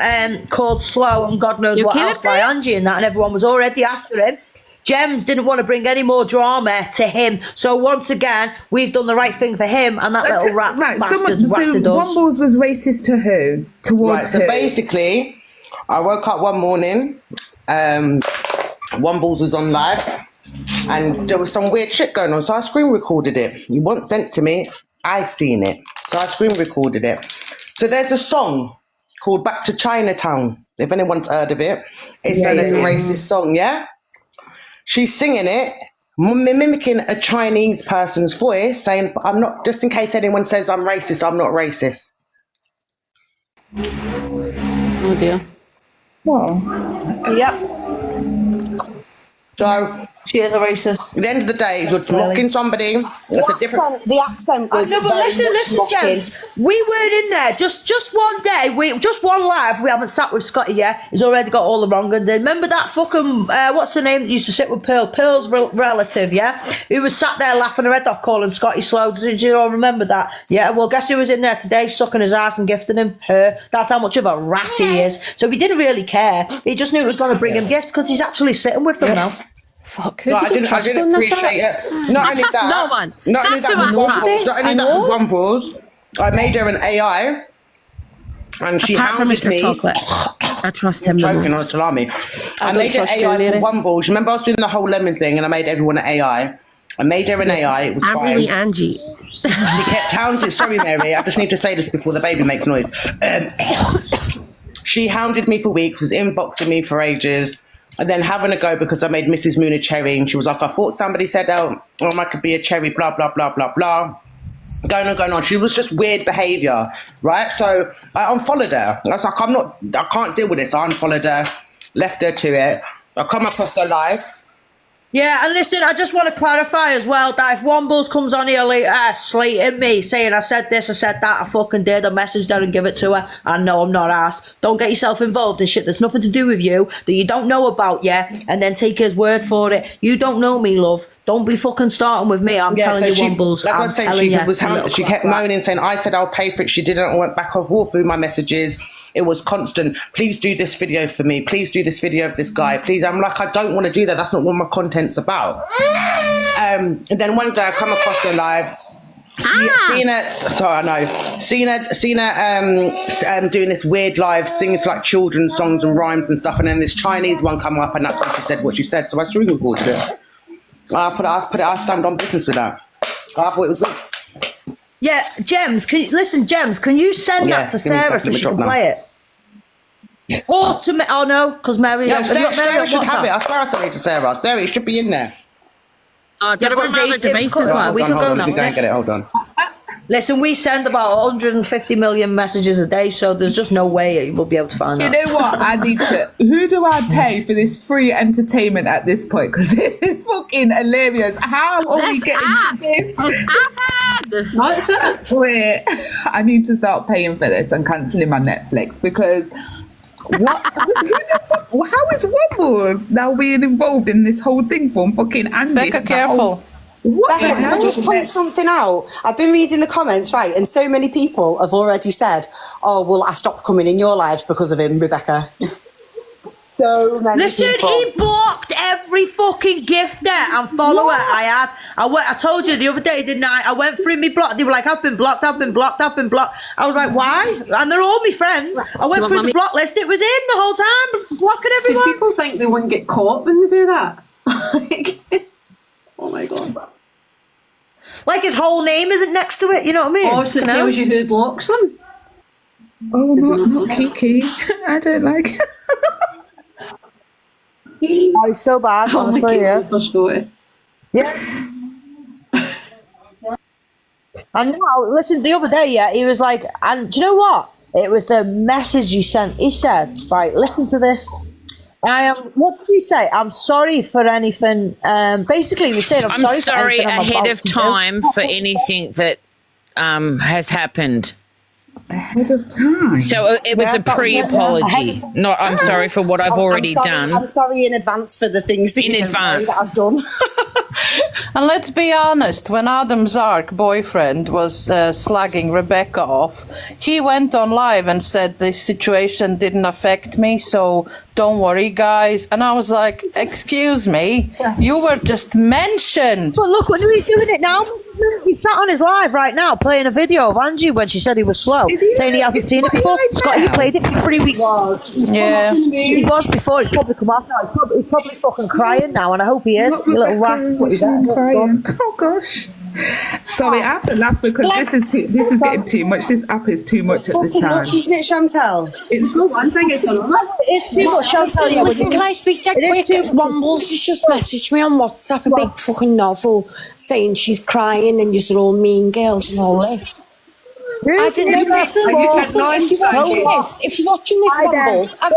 called slow and God knows what else by Angie and that, and everyone was already after him. Gems didn't want to bring any more drama to him, so once again we've done the right thing for him, and that little rat bastard ratted us. Wombles was racist to who? Towards who? So basically, I woke up one morning, Wombles was on live, and there was some weird shit going on, so I screen recorded it. You weren't sent to me, I seen it, so I screen recorded it. So there's a song called Back to Chinatown, if anyone's heard of it. It's a racist song, yeah? She's singing it, mimicking a Chinese person's voice, saying, I'm not, just in case anyone says I'm racist, I'm not racist. Oh dear. Well, Yep. So She is a racist. at the end of the day, if you're mocking somebody, it's a different. The accent was No, but very listen, much mocking. James. We weren't in there. Just one day. Just one live. We haven't sat with Scotty yet. He's already got all the wrong ones in. Remember that fucking what's her name that used to sit with Pearl? Pearl's relative, yeah. Who was sat there laughing her head off, calling Scotty slow. Did you all remember that? Yeah. Well, guess who was in there today, sucking his ass and gifting him her? That's how much of a rat he is. So he didn't really care. He just knew it was going to bring him gifts because he's actually sitting with them now. Fuck, No, I didn't appreciate it. Not only that, no one. Not only that, with Wombles, I made her an AI, and she Apart from hounded Mr. me. Chocolate, I trust him. Joking on salami. I made an AI for Wombles. Remember, I was doing the whole lemon thing, and I made everyone an AI. I made her an AI. It was I'm fine. really Angie. She kept hounding. Sorry, Mary. I just need to say this before the baby makes noise. She hounded me for weeks. Was inboxing me for ages. And then having a go because I made Mrs. Moon a cherry, and she was like, I thought somebody said, I could be a cherry, blah, blah, blah, blah, blah. Going on. She was just weird behaviour, right? So I unfollowed her. I was like, I can't deal with this. I unfollowed her, left her to it. I come across her live. Yeah, and listen, I just want to clarify as well that if Wombles comes on here later slating me, saying I said this, I said that, I fucking did, I messaged her and give it to her, and no, I'm not asked. Don't get yourself involved in shit that's nothing to do with you, that you don't know about yet, and then take his word for it. You don't know me, love. Don't be fucking starting with me. I'm telling you, Wombles. That's what I'm saying. She kept moaning, saying, I said I'll pay for it. She didn't. I went back and forth through my messages. It was constant. Please do this video for me. Please do this video of this guy. Please. I'm like, I don't want to do that. That's not what my content's about. And then one day I come across her live. Seeing her doing this weird live, singing like children's songs and rhymes and stuff, and then this Chinese one come up, and that's when she said what she said. So I screen recorded it. I stand on business with that. I thought it was good. Yeah, Gems, can you send that to Sarah so she can play it? Yeah. Or to me? Oh no, because Mary. Yeah, Sarah should have it. I swear I sent it to Sarah. Sarah, it should be in there. Get it on other devices, love. Hold on, let me go and get it. Hold on. Listen, we send about 150 million messages a day, so there's just no way we'll be able to find that. You know what? I need to. Who do I pay for this free entertainment at this point? Because this is fucking hilarious. How are we getting this? What's that? Wait, I need to start paying for this and cancelling my Netflix because what? Who the fuck? How is Wombles now being involved in this whole thing from fucking Andy? Becca, careful. What Becca, can I just point something out? I've been reading the comments, right, and so many people have already said, oh, well, I stopped coming in your lives because of him, Rebecca. So many people. He blocked every fucking gifter and follower I had. I told you the other day, didn't I? I went through me block. They were like, I've been blocked. I was like, why? And they're all my friends. I went through the block list. It was him the whole time, blocking everyone. Did people think they wouldn't get caught when they do that? Oh my god. Like his whole name isn't next to it, you know what I mean? Oh, so it tells you who blocks them? Oh, not Kiki. I don't like it. Oh, it's so bad, honestly, yes. Yeah. And now, listen, the other day, yeah, he was like, and do you know what? It was the message he sent. He said, right, listen to this. What did he say? I'm sorry for anything. Basically, he was saying, I'm sorry for ahead of time for anything that has happened. Ahead of time. So it was a pre-apology. Not I'm sorry for what I've already done. I'm sorry in advance for the things that that I've done. And let's be honest, when Adam Zark, boyfriend, was slagging Rebecca off, he went on live and said this situation didn't affect me, so don't worry, guys. And I was like, excuse me, you were just mentioned. But look, he's doing it now. He's sat on his live right now playing a video of Angie when she said he was slow, saying he hasn't seen it before. Scott, he played it for 3 weeks. Yeah. He was before. He's probably come off now. He's probably fucking crying now, and I hope he is. You little rat. That's what he's crying. Oh gosh. Sorry, I have to laugh because this is getting too much. This app is too much at this time. Isn't it, Chantal? It's not one thing, it's another. It's too much, Chantal. Listen, can I speak that quick? Wombles has just messaged me on WhatsApp, a big fucking novel, saying she's crying and you're all mean girls and all this. I didn't know this. If you're watching this, Wombles, I've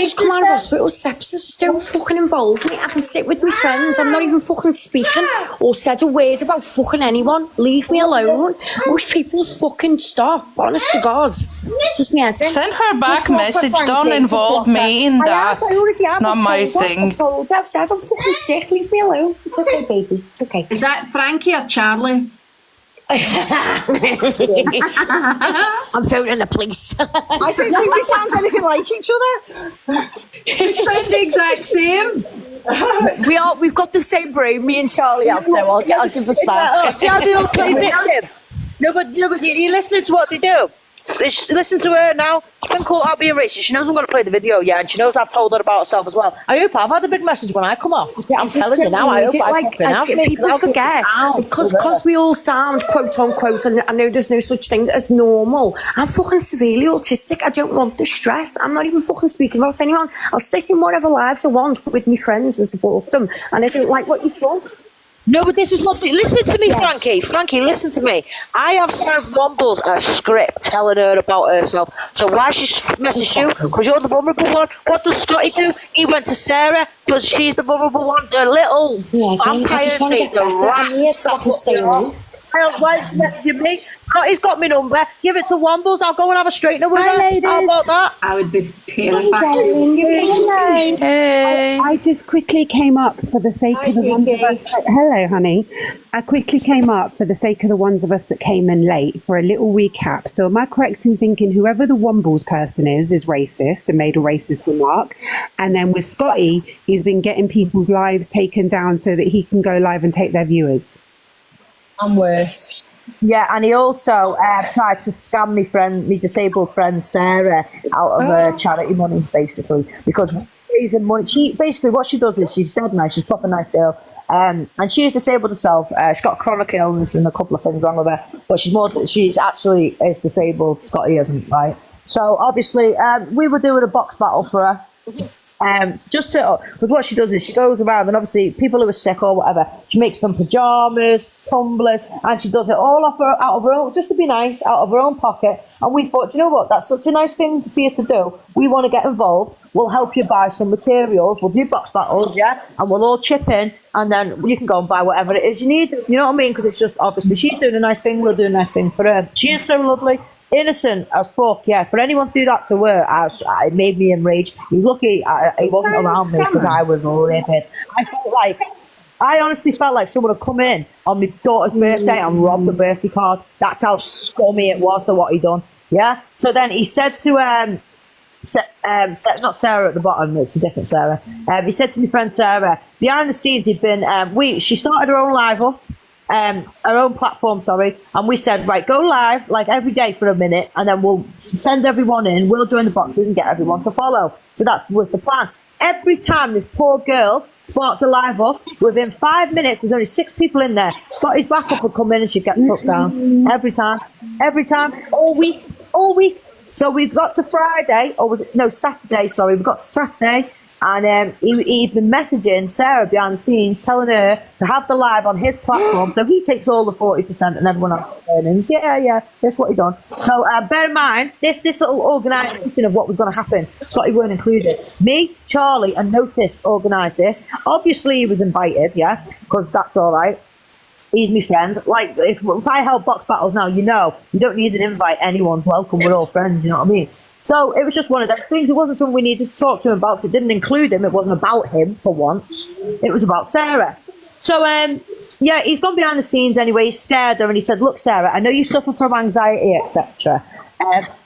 just come out of hospital sepsis. Don't fucking involve me. I can sit with my friends. I'm not even fucking speaking or said a word about fucking anyone. Leave me alone. Most people fucking stop. Honest to God. Just me asking. Send her back message. Don't involve me in that. It's not my thing. I've said I'm fucking sick. Leave me alone. It's okay, baby. It's okay. Is that Frankie or Charlie? I'm phoning the police. I don't think we sound anything like each other. We sound the exact same. We've got the same brain, me and Charlie out there. I'll give us that. See how they all play victim? No, but you're listening to what they do. Listen to her now. She's been caught out being racist. She knows I'm going to play the video, yeah, and she knows I've told her about herself as well. I hope I've had a big message when I come off. Yeah, I'm telling you now. I hope people forget because we all sound quote unquote, and I know there's no such thing as normal. I'm fucking severely autistic. I don't want the stress. I'm not even fucking speaking about anyone. I'll sit in whatever lives I want with my friends and support them, and I don't like what you thought. No, but this is not. Listen to me, yes. Frankie, listen to me. I have sent Wombles a script telling her about herself. So why she messaged you? Because you're the vulnerable one. What does Scotty do? He went to Sarah because she's the vulnerable one. The little vampires, the rats. Why is she messaging me? Scotty's got my number. Give it to Wombles. I'll go and have a straightener with her. Ladies. How about that? I would be terrified. Hey. I just quickly came up for the sake of the ones of us. Hello, honey. I quickly came up for the sake of the ones of us that came in late for a little recap. So am I correct in thinking whoever the Wombles person is racist and made a racist remark? And then with Scotty, he's been getting people's lives taken down so that he can go live and take their viewers. And worse. Yeah, and he also tried to scam me disabled friend Sarah out of her charity money, basically, because raising money. She basically what she does is she's dead nice. She's a proper nice girl, and she's disabled herself. She's got chronic illness and a couple of things wrong with her, but she's actually is disabled. Scotty isn't, right? So obviously, we were doing a box battle for her. Because what she does is she goes around and obviously people who are sick or whatever, she makes them pajamas, tumblers, and she does it all out of her own, just to be nice, out of her own pocket. And we thought, do you know what, that's such a nice thing for you to do. We want to get involved. We'll help you buy some materials. We'll do box battles, yeah, and we'll all chip in, and then you can go and buy whatever it is you need. You know what I mean? Because it's just obviously she's doing a nice thing, we'll do a nice thing for her. She is so lovely. Innocent as fuck, yeah. For anyone to do that to her, it made me enrage. He's lucky he wasn't around me because I was livid. I honestly felt like someone had come in on my daughter's birthday and robbed the birthday card. That's how scummy it was for what he done. Yeah. So then he said to not Sarah at the bottom, it's a different Sarah. He said to my friend Sarah, behind the scenes he'd been she started her own live up. Our own platform, and we said, right, go live like every day for a minute, and then we'll send everyone in, we'll join the boxes and get everyone to follow. So that was the plan. Every time this poor girl sparked a live up, within 5 minutes there's only 6 people in there. Scotty's backup would come in and she'd get took down every time, all week. So we got to Saturday, we got to Saturday. And he'd been messaging Sarah behind the scenes, telling her to have the live on his platform. So he takes all the 40% and everyone else earnings. Yeah, that's what he done. So bear in mind, this little organisation of what was going to happen, Scotty weren't included. Me, Charlie and Notice organised this. Obviously he was invited, yeah, because that's all right. He's my friend. Like, if I held box battles now, you don't need an invite. Anyone's welcome. We're all friends, you know what I mean? So it was just one of those things. It wasn't something we needed to talk to him about. It didn't include him. It wasn't about him for once. It was about Sarah. So, he's gone behind the scenes anyway. He scared her and he said, look, Sarah, I know you suffer from anxiety, etc.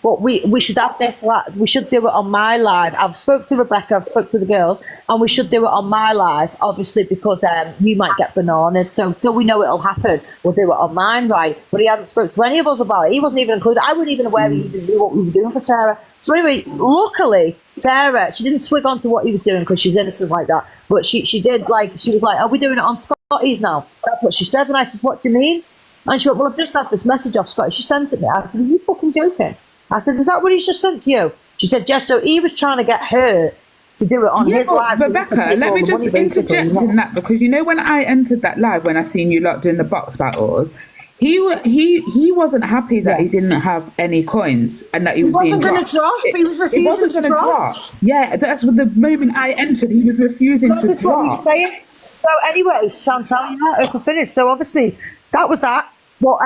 But we should have this, we should do it on my live. I've spoke to Rebecca, I've spoke to the girls, and we should do it on my live, obviously, because you might get bananaed. So we know it'll happen. We'll do it on mine, right? But he hadn't spoke to any of us about it. He wasn't even included. I wasn't even aware he even knew what we were doing for Sarah. So anyway, luckily, Sarah, she didn't twig onto what he was doing because she's innocent like that. But she did, she was like, are we doing it on Scott? Scotty's now. That's what she said. And I said, what do you mean? And she went, well, I've just had this message off Scotty. She sent it me. I said, are you fucking joking? I said, is that what he's just sent to you? She said, yes. So he was trying to get her to do it on his live. Rebecca, let me just interject in that, because you know when I entered that live, when I seen you lot doing the box battles, he wasn't happy that he didn't have any coins and that he wasn't going to drop. He was refusing to drop. Yeah, that's what the moment I entered, he was refusing to that's drop. What we were saying. So anyway, Chantal, if we finished. So obviously that was that. But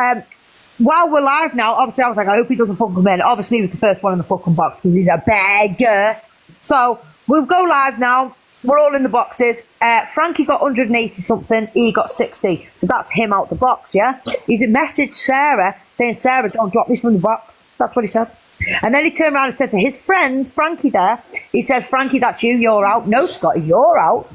while we're live now, obviously I was like, I hope he doesn't fucking come in. Obviously he was the first one in the fucking box because he's a beggar. So we'll go live now. We're all in the boxes. Frankie got 180 something. He got 60. So that's him out the box, yeah? He's messaged Sarah saying, Sarah, don't drop me from the box. That's what he said. And then he turned around and said to his friend, Frankie there, he says, Frankie, that's you. You're out. No, Scotty, you're out.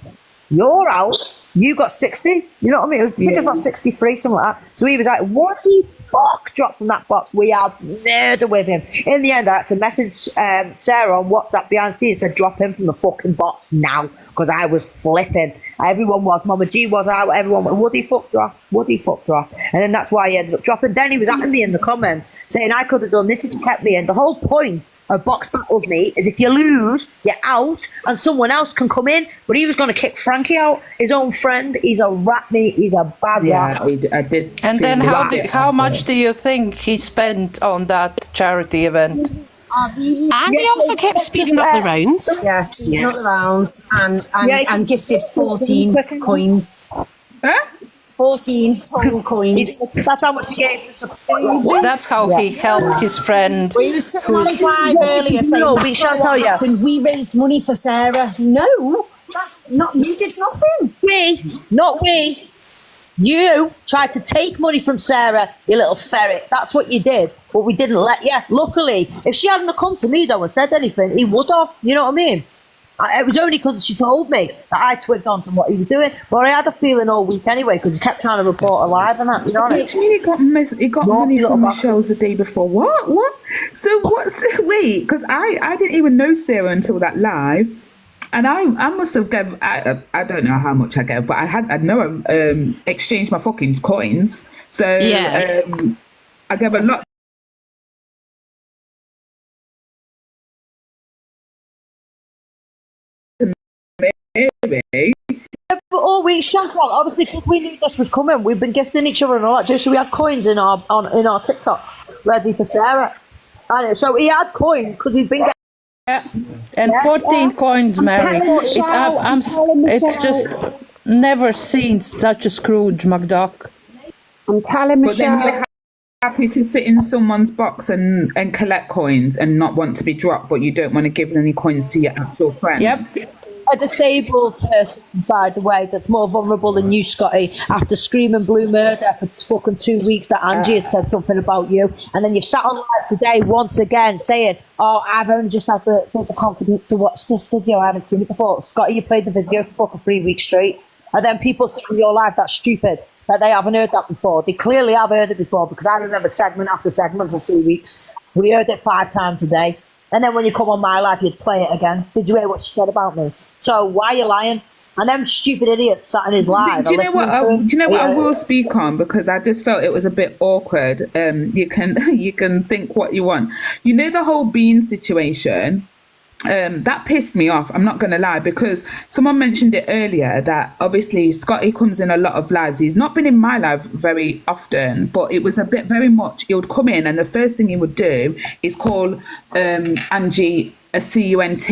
You're out. You got 60. You know what I mean? I think it was about 63, something like that. So he was like, what the fuck? Dropped from that box. We are murder with him. In the end, I had to message Sarah on WhatsApp behind the scenes and said, drop him from the fucking box now. Because I was flipping. Everyone was. Mama G was out. Everyone was. Woody fucked her off. Woody fucked her off. And then that's why he ended up dropping. Then he was at me in the comments saying, I could have done this if you kept me in. The whole point of box battles, mate, is if you lose, you're out and someone else can come in. But he was going to kick Frankie out, his own friend. He's a rat, mate. He's a bad rat. I did. And then how much do you think he spent on that charity event? And he also kept speeding up the rounds. Yeah, speeding up the rounds and gifted 14 coins. Huh? 14 total coins. That's how much he gave. That's how he helped his friend. We were live earlier saying, no, we shall tell you. When we raised money for Sarah. No, that's not. You did nothing. Not we. You tried to take money from Sarah, you little ferret. That's what you did, but we didn't let you. Luckily, if she hadn't come to me though and said anything, he would have. You know what I mean? It was only because she told me that I twigged on from what he was doing. But I had a feeling all week anyway because he kept trying to report her live and that. You know what I mean? Which mean he got money from Michelle's the day before. What? So wait, because I didn't even know Sarah until that live. And I must have gave, I don't know how much I gave, but I'd know exchanged my fucking coins. So I gave a lot. Maybe. But all week, Chantal, obviously, because we knew this was coming, we've been gifting each other and all that, just so we had coins in our TikTok ready for Sarah. And so he had coins because he's been getting. And 14 coins, Mary. It's just never seen such a Scrooge McDuck. I'm telling Michelle. But then you're happy to sit in someone's box and collect coins and not want to be dropped, but you don't want to give any coins to your actual friend. Yep. A disabled person, by the way, that's more vulnerable than you, Scotty, after screaming blue murder for fucking 2 weeks that Angie had said something about you, and then you sat on live today once again saying, oh, I've only just had the confidence to watch this video, I haven't seen it before. Scotty, you played the video for fucking 3 weeks straight, and then people say in your life that's stupid, that they haven't heard that before. They clearly have heard it before, because I remember segment after segment for 3 weeks. We heard it 5 times a day. And then when you come on my life, you'd play it again. Did you hear what she said about me? So why are you lying? And them stupid idiots sat in his live. Do you know what? I will speak on, because I just felt it was a bit awkward. You can think what you want. You know the whole bean situation. That pissed me off, I'm not going to lie, because someone mentioned it earlier that obviously Scotty comes in a lot of lives. He's not been in my live very often, but it was a bit very much, he would come in and the first thing he would do is call Angie a CUNT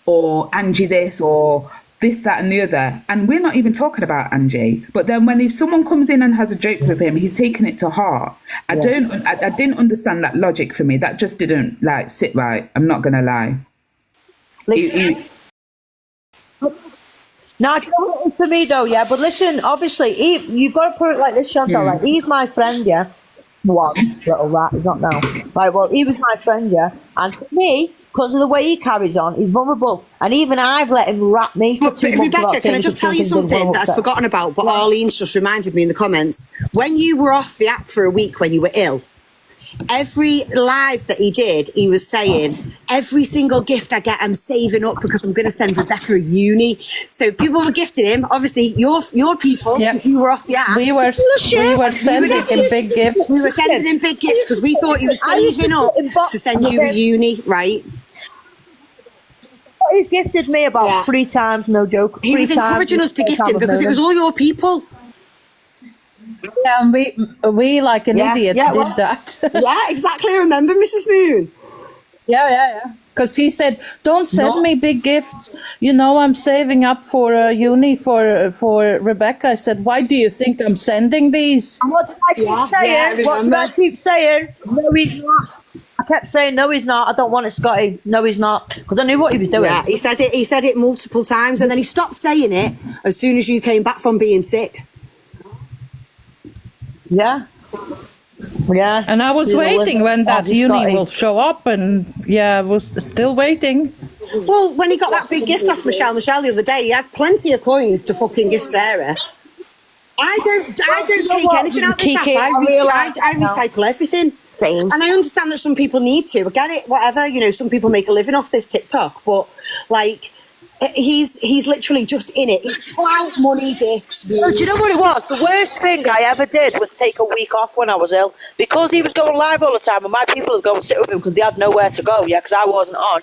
or Angie this or this, that and the other, and we're not even talking about Angie. But then when if someone comes in and has a joke with him, he's taking it to heart. I didn't understand that logic. For me, that just didn't sit right, I'm not going to lie. Now, do you know what it is for me though, yeah? But listen, obviously, you've got to put it like this, Chantal. Like, he's my friend, yeah? What? Little rat, he's not now. Right, well, he was my friend, yeah? And for me, because of the way he carries on, he's vulnerable. And even I've let him rat me for 2 months. Rebecca, can I just tell you something that I'd forgotten about, but Arlene's just reminded me in the comments? When you were off the app for a week when you were ill, every live that he did, he was saying, every single gift I get, I'm saving up because I'm going to send Rebecca a uni. So people were gifting him. Obviously, your people, you were off the app. We were sending him big gifts. We were sending him big gifts because we thought he was saving up to send you a uni, right? He's gifted me about 3 times, no joke. He was encouraging us to gift him because it was all your people. Yeah, and we like an idiot did that. Yeah, exactly. I remember, Mrs. Moon. Yeah. Because he said, don't send me big gifts. You know, I'm saving up for a uni for Rebecca. I said, why do you think I'm sending these? And what did I keep saying? What did I keep saying? No, he's not. I kept saying, no, he's not. I don't want it, Scotty. No, he's not. Because I knew what he was doing. Yeah, he said it multiple times, and then he stopped saying it as soon as you came back from being sick. Yeah. And I was waiting when that uni will show up, and I was still waiting. Well, when he got that big gift off Michelle the other day, he had plenty of coins to fucking give Sarah. I don't take anything out this app. I recycle everything. Same. And I understand that some people need to. I get it, whatever. You know, some people make a living off this TikTok, but like, he's literally just in it. It's clout, money, gifts. Do you know what it was? The worst thing I ever did was take a week off when I was ill because he was going live all the time, and my people would go and sit with him because they had nowhere to go. Yeah, because I wasn't on.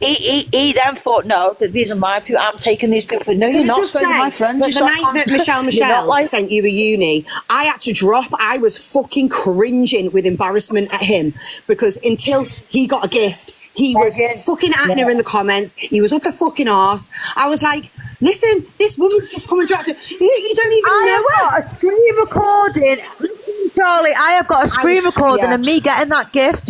He then thought, no, these are my people. I'm taking these people. For, no, you're not. Just my friends. The night that Michelle sent you a uni, I had to drop. I was fucking cringing with embarrassment at him because until he got a gift, he was fucking at her in the comments. He was up her fucking arse. I was like, listen, this woman's just come and dropped it. You don't even know her. I have got a screen recording. Listen, Charlie, I have got a screen recording of me getting that gift,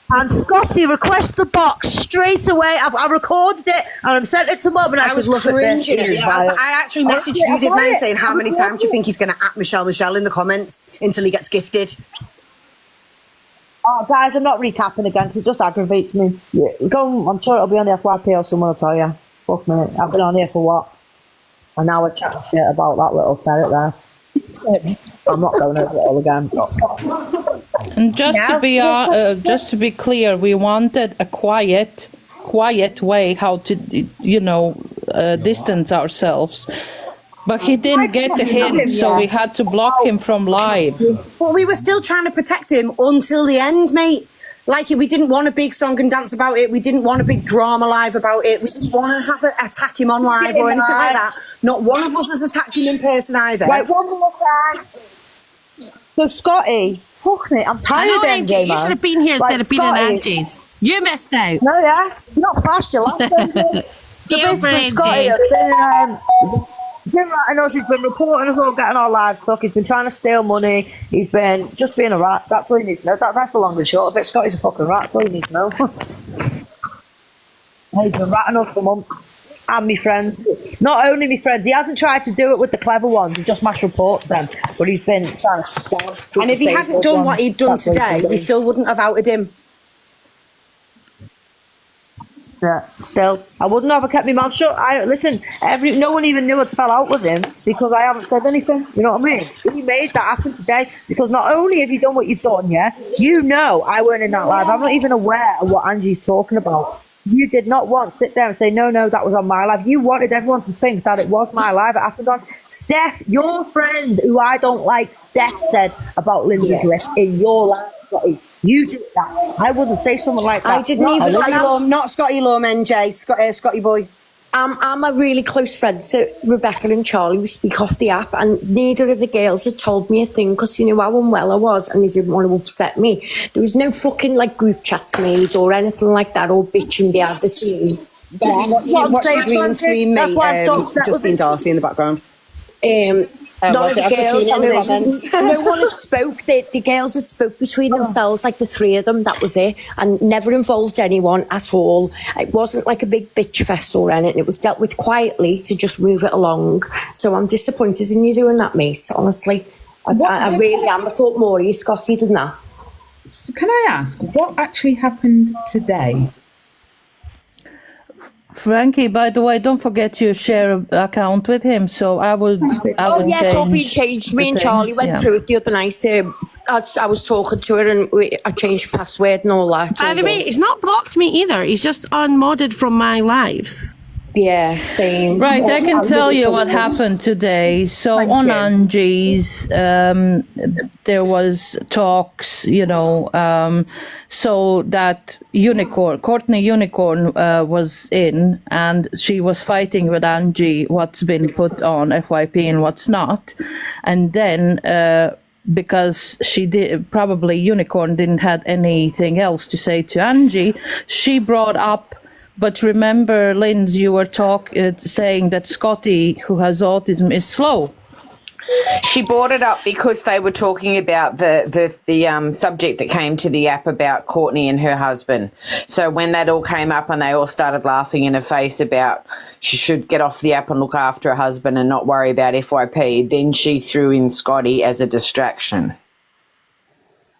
And Scotty requests the box straight away. I recorded it and I sent it to Mum and I said, look at this. I actually messaged you, didn't I, saying how many times do you think he's going to at Michelle in the comments until he gets gifted? Oh, guys, I'm not recapping again because it just aggravates me. I'm sure it'll be on the FYP or someone will tell you. Fuck me. I've been on here for what? And now we're chatting shit about that little ferret there. I'm not going over it all again. And just to be clear, we wanted a quiet way how to, distance ourselves. But he didn't get the hint, so we had to block him from live. But we were still trying to protect him until the end, mate. Like, we didn't want a big song and dance about it. We didn't want a big drama live about it. We didn't want to attack him on live or anything like that. Not one of us has attacked him in person either. Right, one more time. So, Scotty, fuck me, I'm tired of them, Angie, you should have been here instead of being in Angie's. You missed out. No, you're not fast, you last time. Scotty I know she's been reporting us all getting our lives stuck. He's been trying to steal money. He's been just being a rat. That's all you need to know. That's the long and short of it. Scotty's a fucking rat. That's all you need to know. He's been ratting us for months. And my friends. Not only my friends. He hasn't tried to do it with the clever ones. He just mass reports them. But he's been trying to scam. And if he hadn't done what he'd done today, we still wouldn't have outed him. Yeah, still, I wouldn't have kept my mouth shut. No one even knew I fell out with him because I haven't said anything. You know what I mean? He made that happen today because not only have you done what you've done, I weren't in that live. I'm not even aware of what Angie's talking about. You did not want to sit there and say, no, that was on my live. You wanted everyone to think that it was my live. It happened on Steph, your friend, who I don't like. Steph said about Lindsay's list in your live, Scotty. You did that. I wouldn't say something like that. I didn't even. Not Scotty Lum, NJ. Scotty boy. I'm a really close friend to Rebecca and Charlie. We speak off the app, and neither of the girls had told me a thing because they knew how unwell I was and they didn't want to upset me. There was no fucking group chats made or anything like that, or bitching behind the scenes. Watch the green screen, mate. Just seen Darcy in the background. None of the girls, no one had spoke. The girls had spoke between themselves, like the three of them, that was it, and never involved anyone at all. It wasn't like a big bitch fest or anything. It was dealt with quietly to just move it along. So I'm disappointed in you doing that, mate, honestly. I really am. I thought more of you, Scotty, than that. So can I ask, what actually happened today? Frankie, by the way, don't forget you share an account with him. So I would. It's all been changed. Me and Charlie went through it the other night. I was talking to her and I changed password and all that. By the way, he's not blocked me either. He's just unmodded from my lives. Yeah, same. Right, I can tell you what happened today. So on Angie's, there was talks, so that Courtney Unicorn was in, and she was fighting with Angie what's been put on FYP and what's not. And then because probably Unicorn didn't have anything else to say to Angie, she brought up, but remember, Linz, you were saying that Scotty, who has autism, is slow. She brought it up because they were talking about the subject that came to the app about Courtney and her husband. So when that all came up and they all started laughing in her face about she should get off the app and look after her husband and not worry about FYP, then she threw in Scotty as a distraction.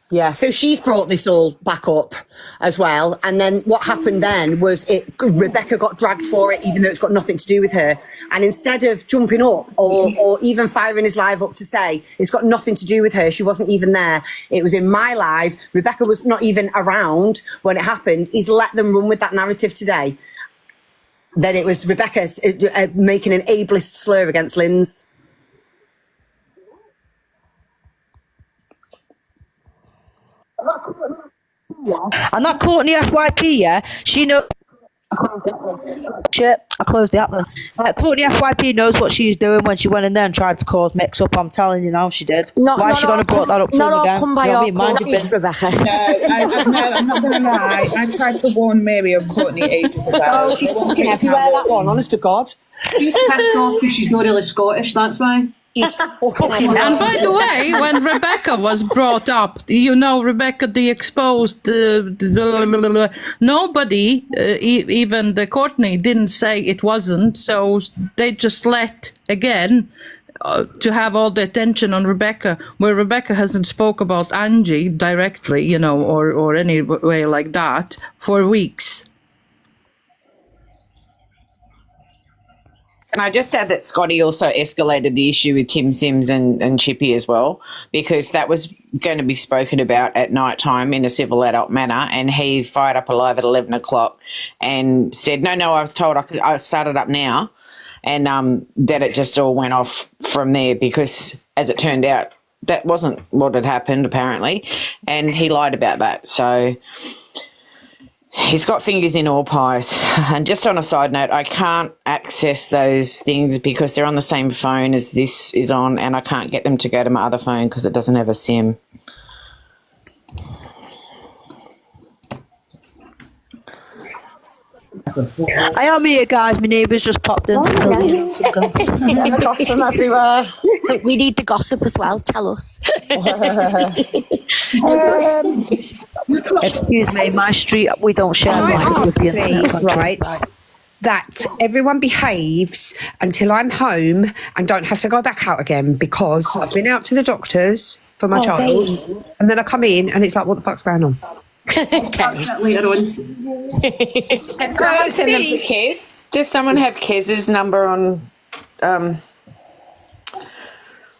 Yeah, so she's brought this all back up as well. And then what happened then was Rebecca got dragged for it, even though it's got nothing to do with her. And instead of jumping up or even firing his live up to say it's got nothing to do with her, she wasn't even there, it was in my live, Rebecca was not even around when it happened, he's let them run with that narrative today. Then it was Rebecca making an ableist slur against Linz. And that Courtney FYP, yeah, she knows. Shit, I closed the app then. Courtney FYP knows what she's doing when she went in there and tried to cause mix up. I'm telling you now, she did. Why is she going to put that up to him again? Come by Rebecca. No, I'm not going to lie. I tried to warn Mary of Courtney ages ago. Oh, she's fucking everywhere, that one, honest to God. She's pissed off because she's not really Scottish, that's why. And by the way, when Rebecca was brought up, Rebecca the exposed, nobody, even the Courtney, didn't say it wasn't. So they just let, again, to have all the attention on Rebecca, where Rebecca hasn't spoke about Angie directly, or any way like that for weeks. And I just add that Scotty also escalated the issue with Tim Sims and Chippy as well, because that was going to be spoken about at night time in a civil adult manner, and he fired up a live at 11 o'clock and said, no, I was told I started up now, and then it just all went off from there because, as it turned out, that wasn't what had happened apparently, and he lied about that. So he's got fingers in all pies. And just on a side note, I can't access those things because they're on the same phone as this is on, and I can't get them to go to my other phone because it doesn't have a SIM. I am here, guys. My neighbours just popped in to fill me in some gossip everywhere. We need the gossip as well. Tell us. Excuse me, my street, we don't share gossip with the internet. Right, that everyone behaves until I'm home and don't have to go back out again, because I've been out to the doctors for my child, and then I come in and it's like, what the fuck's going on? Later on. Can I send them to Kez? Does someone have Kez's number on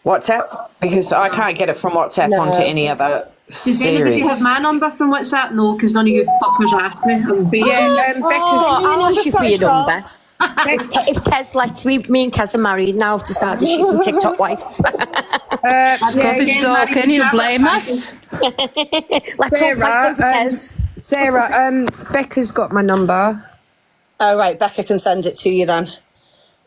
WhatsApp? Because I can't get it from WhatsApp onto any other Does anybody have my number from WhatsApp? No, because none of you fuckers asked me. I'll ask you for your number. If Kez lets me and Kez are married now, I've decided she's the TikTok wife. Scottish dog, can you blame us? Let's all fight for Kez. Sarah, Becca's got my number. Oh, right, Becca can send it to you then.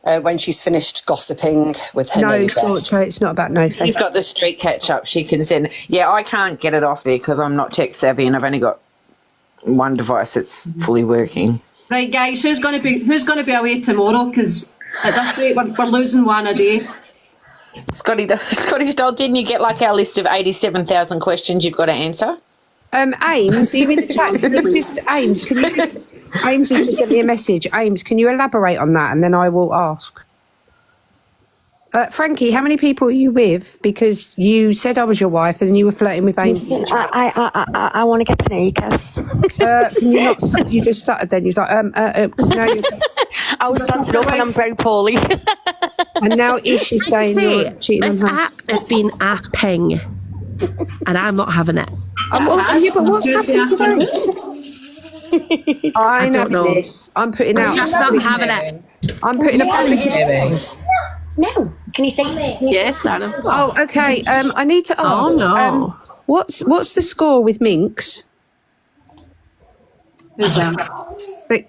When she's finished gossiping with her neighbour. It's not about no. She's got the street catch up. She can send. Yeah, I can't get it off there because I'm not tech savvy and I've only got one device that's fully working. Right, guys, who's going to be away tomorrow? Because at this rate, we're losing one a day. Scottish doll, didn't you get like our list of 87,000 questions you've got to answer? Ames, are you in the chat? Ames has just sent me a message. Ames, can you elaborate on that, and then I will ask. Frankie, how many people are you with? Because you said I was your wife and then you were flirting with Amy. I want to get to know you, Cass. Can you not start? You just started then. You was like, now you're... I was standing up and I'm very poorly. And now is she saying you're cheating on her? This app has been apping. and I'm not having it. But what's happening today? I don't know. This. I'm putting out. Just not having it. I'm putting a public. No. Can you say? Yes, Dana. Oh, okay. I need to ask. Oh no. What's the score with Minx? Who's that?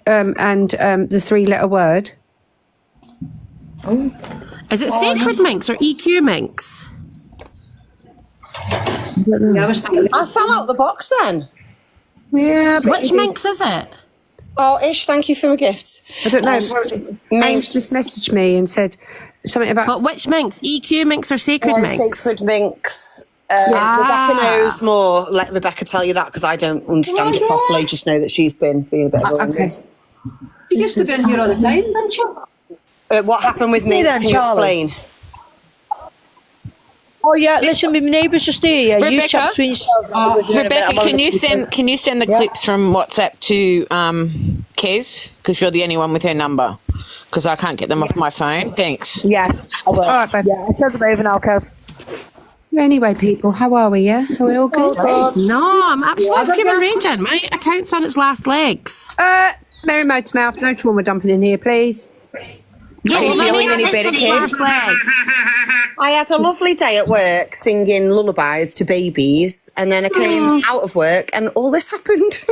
And the 3-letter word. Is it Sacred Minx or EQ Minx? Yeah, I fell out the box then. Yeah. Which Minx is it? Oh, Ish, thank you for my gifts. I don't know. Minx just messaged me and said something about. But which Minx? EQ Minx or Sacred Minx? Sacred Minx. Rebecca knows more. Let Rebecca tell you that because I don't understand it properly. Just know that she's been being a bit of a Okay. She used to be in here all the time, didn't she? What happened with Minx? Can you explain? Oh yeah, listen, my neighbours just here. Yeah, you Rebecca? chat between yourselves. Rebecca, can you send the clips from WhatsApp to Kez, because you're the only one with her number, because I can't get them off my phone. Thanks. Yeah, I will. All right, babe. Yeah, I sent them over now, Kev. Anyway, people, how are we? Yeah, are we all good? No, I'm absolutely fuming raging. My account's on its last legs. Mary Motormouth, no trauma dumping in here, please. Yeah, well, I had a lovely day at work singing lullabies to babies, and then I came out of work and all this happened.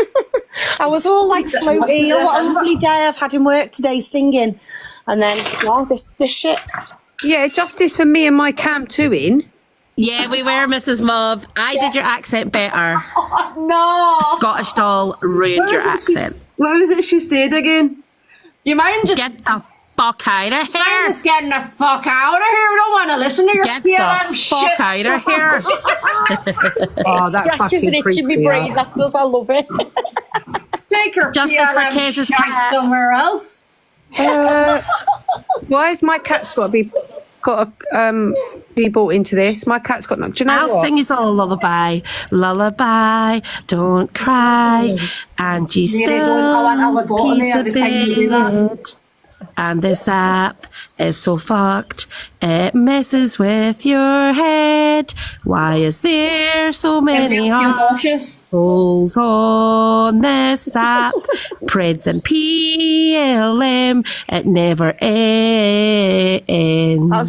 I was all like floaty. Oh, what a lovely day I've had in work today singing. And then, wow, this shit. Yeah, justice for me and my Cam 2 in. Yeah, we were, Mrs. Mob. I did your accent better. Oh, no. Scottish doll ruined your accent. What was it she said again? Do you mind just... Get the fuck out of here. I'm just getting the fuck out of here. We don't want to listen to your Get the fuck out of here. Oh, that Scratches fucking and itching me creeps me brain. out. That does. I love it. Take your Justice for Kez's cats. somewhere else. Why has my cat's got to be brought into this? My cat's got no. Do you know I'll what? sing you a lullaby. Lullaby, don't cry. And you Really don't. I want a lobotomy piece every of time you do that. bed. And this app is so fucked, it messes with your head. Why is there so many holes on this app? Preds and PLM, it never ends.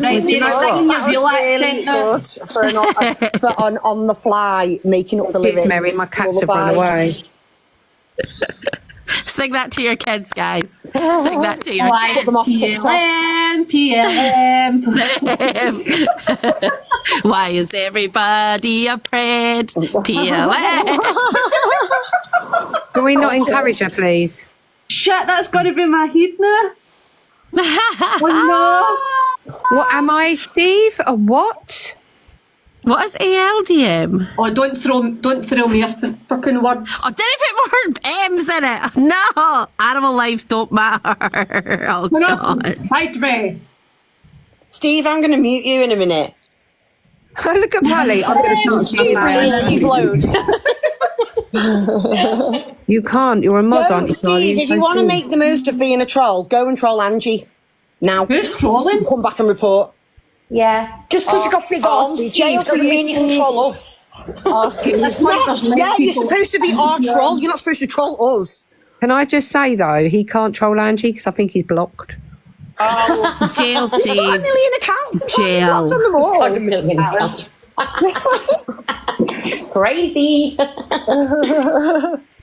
Right, you're singing your real accent now. For on the fly, making up the lyrics. Mary, my cats have run away. Sing that to your kids, guys. Sing that to your kids. Put them off TikTok. PLM. Why is everybody a pred? PLM. Can we not encourage her, please? Shit, that's got to be my head now. Oh What am I, Steve? A what? What is ALDM? no. Oh, don't throw me off the fucking words. Oh, did I put more M's in it? No, animal lives don't matter. Oh, God. Fight me. Steve, I'm going to mute you in a minute. Look at Pally. I'm going to start. You can't. You're a mod, aren't you, Steve, if you want to make the most of being a troll, go and troll Angie. Now. Who's trolling? Come back and report. Yeah. Just because you got big arms, Steve, doesn't mean you can troll us. Yeah, you're supposed to be our troll. You're not supposed to troll us. Can I just say, though, he can't troll Angie because I think he's blocked. Oh. Jail, He's got Steve. 1 million accounts. Jail. Blocked on them all. 1 million accounts. Crazy.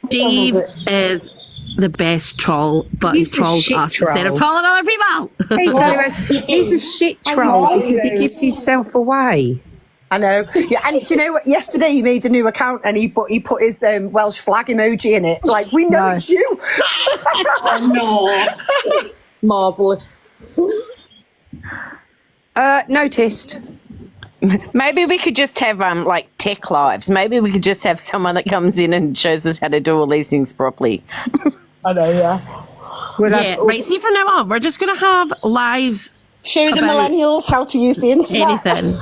Steve is the best troll, but he trolls us instead of trolling other people. He's a shit troll because he gives himself away. I know. Yeah, and do you know what? Yesterday he made a new account and he put his Welsh flag emoji in it. Like, we know it's you. No. Marvellous. Noticed. Maybe we could just have like tech lives. Maybe we could just have someone that comes in and shows us how to do all these things properly. I know, yeah. Yeah, right. See, from now on, we're just going to have lives. Show the millennials how to use the internet. Anything.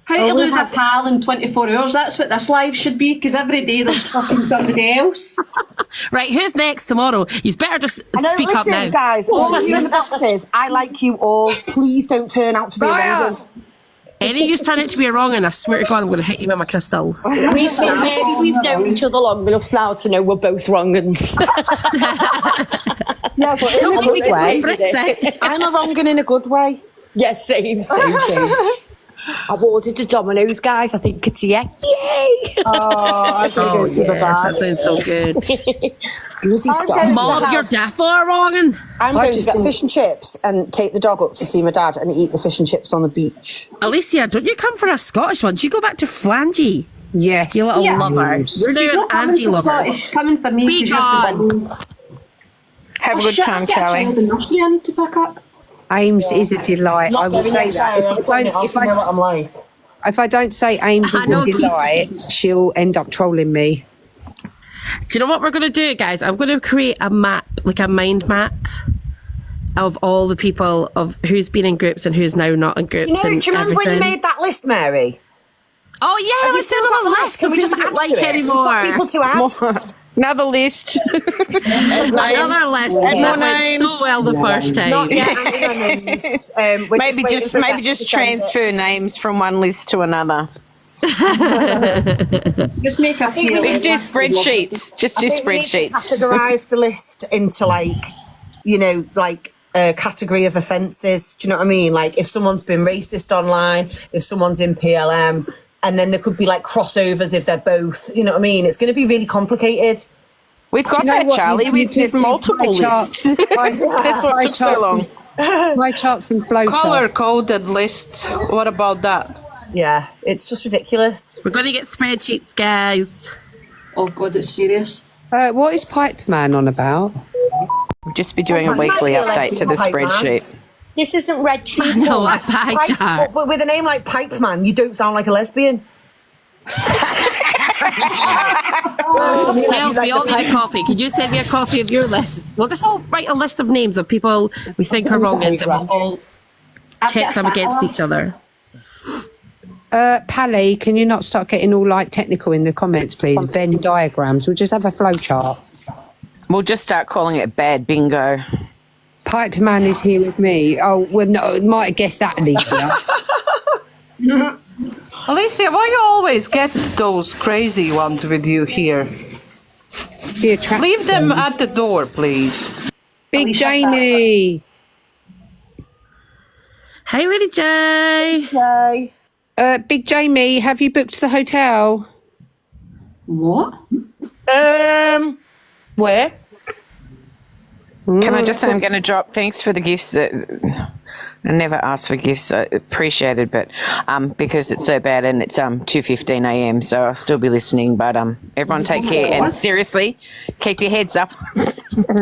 How to lose a pal in 24 hours. That's what this live should be, because every day there's fucking somebody else. Right, who's next tomorrow? You better just speak up now. Guys, all the boxes, I like you all. Please don't turn out to be amazing. Any of you turn out to be wrong, and I swear to God, I'm going to hit you with my crystals. Maybe we've known each other long enough now to know we're both wrong. And Yeah, but in a good way. I'm a wrong and in a good way. yes, same. I've ordered a Domino's, guys. I think it's yay! I think Yes, that sounds so good. Bloody stuff. Mom, you're definitely wrong. I'm going to get fish and chips and take the dog up to see my dad and eat the fish and chips on the beach. Alicia, don't you come for a Scottish one? Do you go back to Flangy? Yes. You little lover. You're now an Angie lover. She's coming for me. Be gone. Have a good time, Charlie. I need to pick up. Ames is a delight. I will say that. If I don't say Ames is a delight, she'll end up trolling me. Do you know what we're going to do, guys? I'm going to create a map, like a mind map of all the people of who's been in groups and who's now not in groups. Do you remember when you made that list, Mary? Oh yeah, let's do another list. Can we just add like anymore? People to add. Another list. Another list. That went so well the first time. Not yet. maybe just transfer names from one list to another. Just make a few. Do spreadsheets. Just do spreadsheets. Categorise the list into like a category of offences. Do you know what I mean? Like if someone's been racist online, if someone's in PLM. And then there could be like crossovers if they're both. You know what I mean? It's going to be really complicated. We've got that, Charlie. There's multiple lists. That's what took so long. Pie charts and flow charts. Color-coded lists. What about that? Yeah, it's just ridiculous. We're going to get spreadsheets, guys. Oh God, it's serious. What is Pipe Man on about? We'll just be doing a weekly update to the spreadsheet. This isn't red cheese. No, a pie chart. But with a name like Pipe Man, you don't sound like a lesbian. Tails, we all need a copy. Could you send me a copy of your list? We'll just all write a list of names of people we think are wrong and we'll all check them against each other. Pally, can you not start getting all like technical in the comments, please? Venn diagrams. We'll just have a flow chart. We'll just start calling it bad bingo. Pipe Man is here with me. Oh, well, no, might have guessed that, Alicia. Alicia, why you always get those crazy ones with you here? Leave them at the door, please. Big Jamie. Hey, Lady J. Hey. Big Jamie, have you booked the hotel? What? Where? Can I just say I'm going to drop? Thanks for the gifts. I never asked for gifts. I appreciate it, but because it's so bad and it's 2:15 a.m. so I'll still be listening. But everyone take care and seriously, keep your heads up.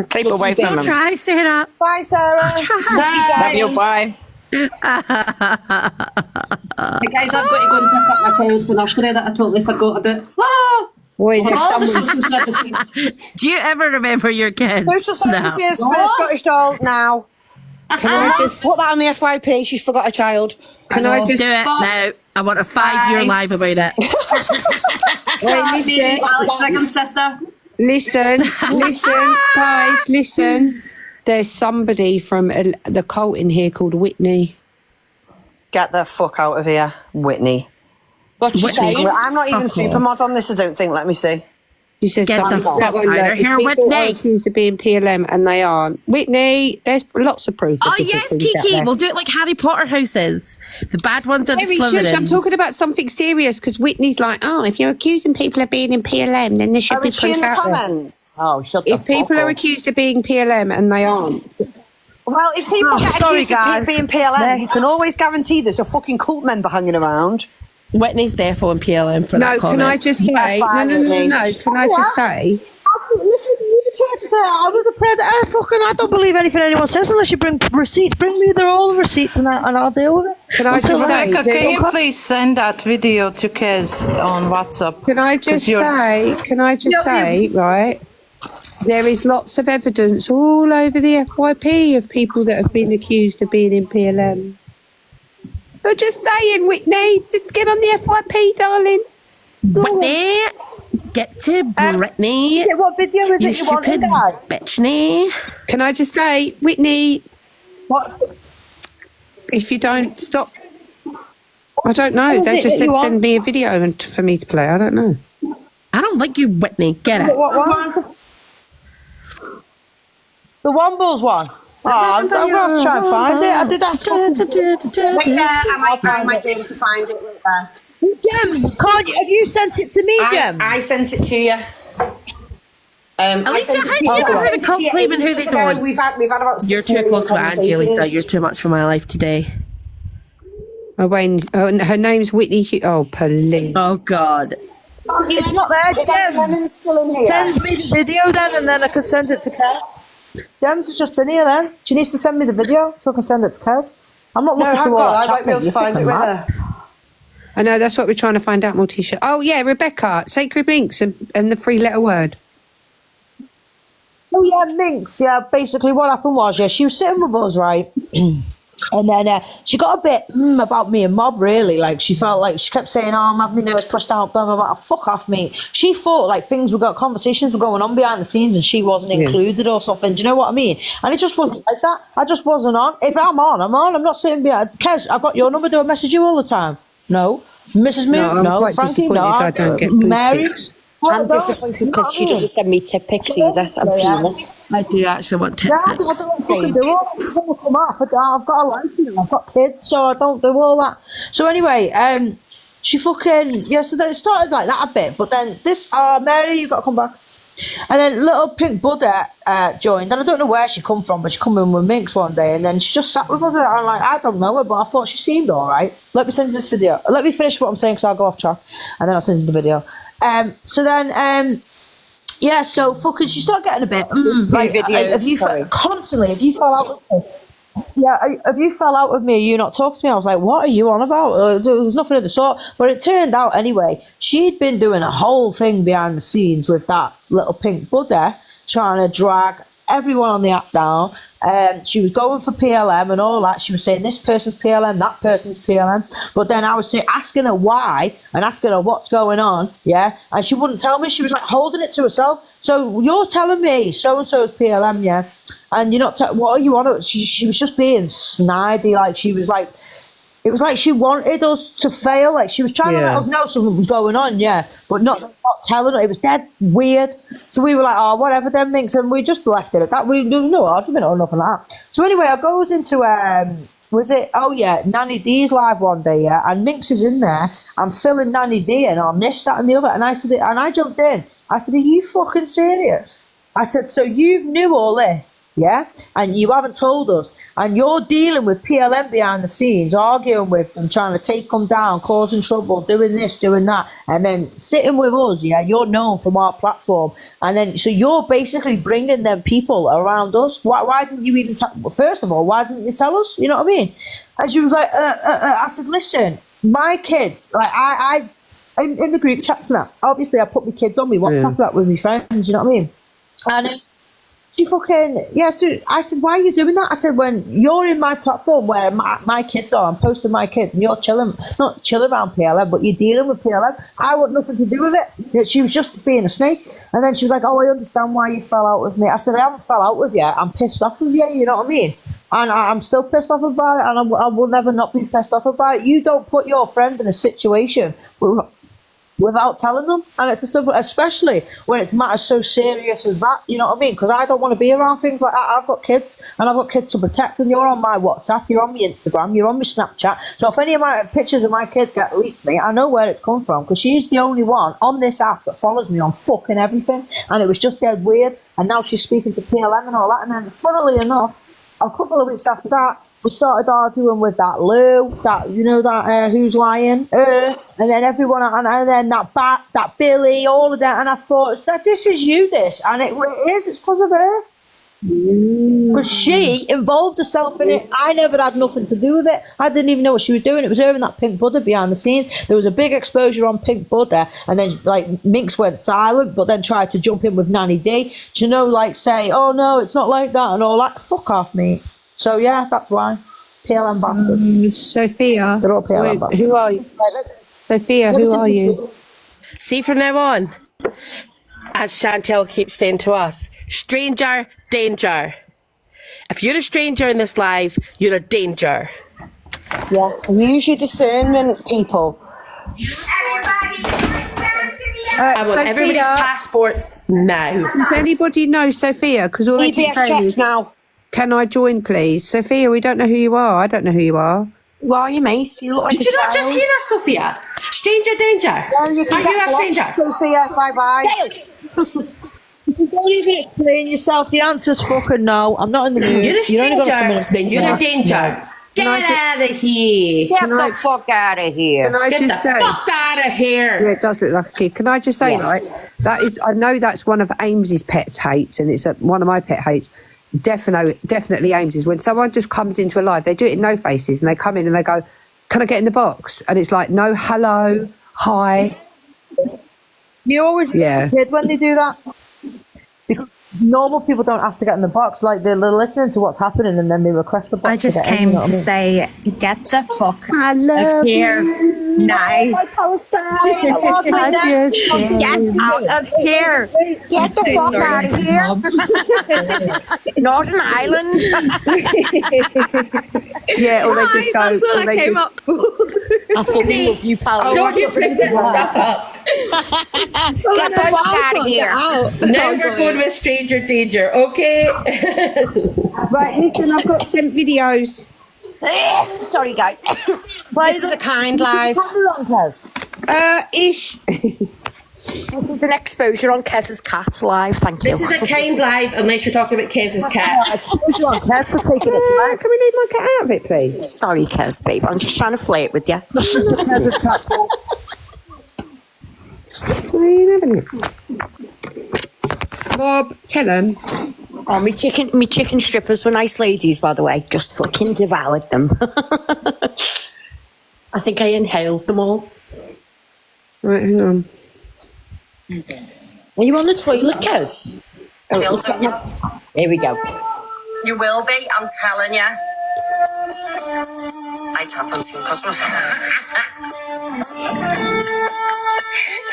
Keep away from them. Try, Sarah. Bye, Sarah. Love you. Bye. Hey guys, I've got to go and pick up my child for nursery that I totally forgot about. Ah! Wait, all the social services. Do you ever remember your kids? Social services for a Scottish doll now. Can I just put that on the FYP? She's forgot a child. Can I just do it now? I want a 5-year live about it. Sister. Listen, guys, listen. There's somebody from the cult in here called Whitney. Get the fuck out of here, Whitney. What you saying? I'm not even supermod on this, I don't think. Let me see. You said Get something the fuck that one. out of here, People Whitney. are accused of being PLM and they aren't. Whitney, there's lots of proof. Oh yes, Kiki. We'll do it like Harry Potter houses. The bad ones are the Slytherins. I'm talking about something serious because Whitney's like, oh, if you're accusing people of being in PLM, then there should be proof in the out there. comments? Oh, shut If people are accused of being PLM and they aren't. Well, if people get accused of being PLM, you can always guarantee there's a fucking cult member hanging around. Whitney's defo in PLM for that comment. Can I just say? No. Can I just say? Listen, you tried to say I was a predator. I don't believe anything anyone says unless you bring receipts. Bring me all the receipts and I'll deal with it. Can I just say? Can you please send that video to Kez on WhatsApp? Can I just say? Right. There is lots of evidence all over the FYP of people that have been accused of being in PLM. I'm just saying, Whitney, just get on the FYP, darling. Whitney, get to Brittany. What video is it you want to bitchney. Can I just say, Whitney, what? If you don't stop... I don't know. They just said send me a video and for me to play. I don't know. I don't like you, Whitney. Get it. What one? The Wombles one. Oh, I'm going to have to try and find it. I did ask for I might be able to find it right there. Jem, have you sent it to me, Jem? I sent it to you. Alicia, how do you know who the cult claim and who they don't? We've had about You're too close to Angie, Lisa. You're too much for my life today. Oh, Wayne. Oh, her name's Whitney. Oh, please. Oh, God. It's not there, Jem. Lemon's still in here. Send me the video then, and then I can send it to Kev. Jem's has just been here then. She needs to send me the video so I can send it to Kev. I'm not looking for all that. I won't be able to find it right there. I know, that's what we're trying to find out, Morticia. Oh, yeah, Rebecca, Sacred Minx and the three-letter word. Oh, yeah, Minx. Yeah, basically what happened was, she was sitting with us, right? And then she got a bit about me and Mob, really. Like, she felt like she kept saying, oh, I'm having my nose pushed out, blah, blah, blah. Fuck off, me. She thought, like, conversations were going on behind the scenes and she wasn't included or something. Do you know what I mean? And it just wasn't like that. I just wasn't on. If I'm on, I'm on. I'm not sitting behind. Kez, I've got your number. Do I message you all the time? No. Mrs. Moon? No, I'm quite Frankie? disappointed No. if I don't get boob Mary? pics. I'm disappointed because she doesn't send me tip pics either. I'm fuming. I do actually want tip I don't fucking do all that. It's gonna come off. I've got a life and I've got kids, so I don't do all that. So anyway, she fucking so then it started like that a bit, but then this Mary, you got to come back. And then little Pink Buddha joined, and I don't know where she come from, but she come in with Minx one day, and then she just sat with us. And I'm like, I don't know her, but I thought she seemed all right. Let me send you this video. Let me finish what I'm saying, because I'll go off track, and then I'll send you the video. So then, so fucking she started getting a bit constantly. If you fell out with this, if you fell out with me, you not talk to me. I was like, what are you on about? There was nothing of the sort. But it turned out anyway, she'd been doing a whole thing behind the scenes with that little Pink Buddha, trying to drag everyone on the app down. She was going for PLM and all that. She was saying this person's PLM, that person's PLM. But then I was asking her why and asking her what's going on, and she wouldn't tell me. She was like holding it to herself. So you're telling me so-and-so's PLM, and you're not, what are you on? She was just being snidey. Like, she was like, it was like she wanted us to fail. Like, she was trying to let us know something was going on, but not telling us. It was dead weird. So we were like, oh, whatever then, Minx, and we just left it at that. There was no argument or nothing like that. So anyway, I goes into Nanny D's live one day, and Minx is in there. I'm filling Nanny D in on this, that, and the other, and I jumped in. I said, are you fucking serious? I said, so you knew all this, and you haven't told us, and you're dealing with PLM behind the scenes, arguing with them, trying to take them down, causing trouble, doing this, doing that, and then sitting with us, you're known from our platform, and then, so you're basically bringing them people around us. Why didn't you even first of all, why didn't you tell us? You know what I mean? And she was like, I said, listen, my kids, like, I in the group chats now, obviously I put my kids on me WhatsApp that with my friends, you know what I mean? And she fucking, so I said, why are you doing that? I said, when you're in my platform where my kids are, I'm posting my kids, and you're not chilling around PLM, but you're dealing with PLM, I want nothing to do with it. She was just being a snake. And then she was like, oh, I understand why you fell out with me. I said, I haven't fell out with you. I'm pissed off with you, you know what I mean? And I'm still pissed off about it, and I will never not be pissed off about it. You don't put your friend in a situation without telling them, and it's especially when it's matters so serious as that, you know what I mean? Because I don't want to be around things like that. I've got kids, and I've got kids to protect, and you're on my WhatsApp, you're on my Instagram, you're on my Snapchat, so if any of my pictures of my kids get leaked me, I know where it's come from, because she's the only one on this app that follows me on fucking everything, and it was just dead weird, and now she's speaking to PLM and all that, and then funnily enough, a couple of weeks after that, we started arguing with that Lou, that who's lying, and then everyone, and then that Billy, all of that, and I thought that this is you, and it is, it's because of her. Because she involved herself in it. I never had nothing to do with it. I didn't even know what she was doing. It was her and that Pink Buddha behind the scenes. There was a big exposure on Pink Buddha, and then like Minx went silent, but then tried to jump in with Nanny D. Do you know, like say, oh no, it's not like that and all that. Fuck off, mate. So yeah, that's why. PLM bastard. Sophia. They're all PLM bastards. Who are you? Sophia, who are you? See, from now on, as Chantel keeps saying to us, stranger, danger. If you're a stranger in this live, you're a danger. Yeah. Use your discernment, people. I want everybody's passports now. Does anybody know Sophia? Because all they keep DBS saying checks is, now. can I join, please? Sophia, we don't know who you are. I don't know who you are. Why are you, mate? You look like Did you not just hear that, Sophia? Stranger danger. Are you a stranger? Sophia, bye-bye. You don't even explain yourself. The answer's fucking no. I'm not in the mood. You're a stranger. Then you're a danger. No. Get out of here. Get the fuck out of here. Can I Get the just say? fuck out of here. Yeah, it does look like a kid. Can I just say, right? That is, I know that's one of Ames's pet hates, and it's one of my pet hates. Definitely Ames's. When someone just comes into a live, they do it in no faces, and they come in and they go, "Can I get in the box?" And it's like, no, hello, hi. You always kid when they do that. Because normal people don't ask to get in the box, like they're listening to what's happening and then they request the box. I just came to say, get the fuck of here now. Palestine. Get out of here. Get the fuck out of here. Northern Ireland. Yeah, or they just go. That's what or I they came just, up for. I fucking love you, pal. Don't you bring this stuff up. Get the fuck out of here. Now we're going with stranger danger, okay? right, listen, I've got sent videos. Sorry, guys. This is a kind live. Ish. This is an exposure on Kez's cat live. Thank you. This is a kind live, unless you're talking about Kez's cat. Exposure on Kez for taking it. Can we leave my cat out of it, please? Sorry, Kez, babe. I'm just trying to flirt with you. Bob, tell them. Oh, me chicken strippers were nice ladies, by the way. Just fucking devoured them. I think I inhaled them all. Right, hang on. Are you on the toilet, Kez? Oh, here we go. You will be, I'm telling you. I tap on some customers.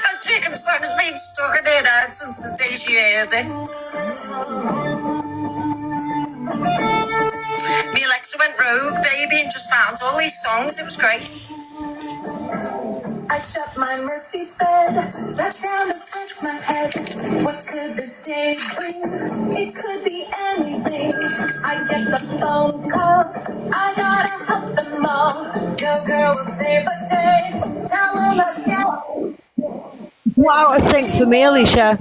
That chicken song has been stuck in her head since the day she heard it. Me Alexa went rogue, baby, and just found all these songs. It was great. I shut my Murphy bed, sat down and scratched my head. What could this day bring? It could be anything. I get the phone call, I gotta help them all. Your girl will save a day, tell them again. Wow, I think for me, Alicia.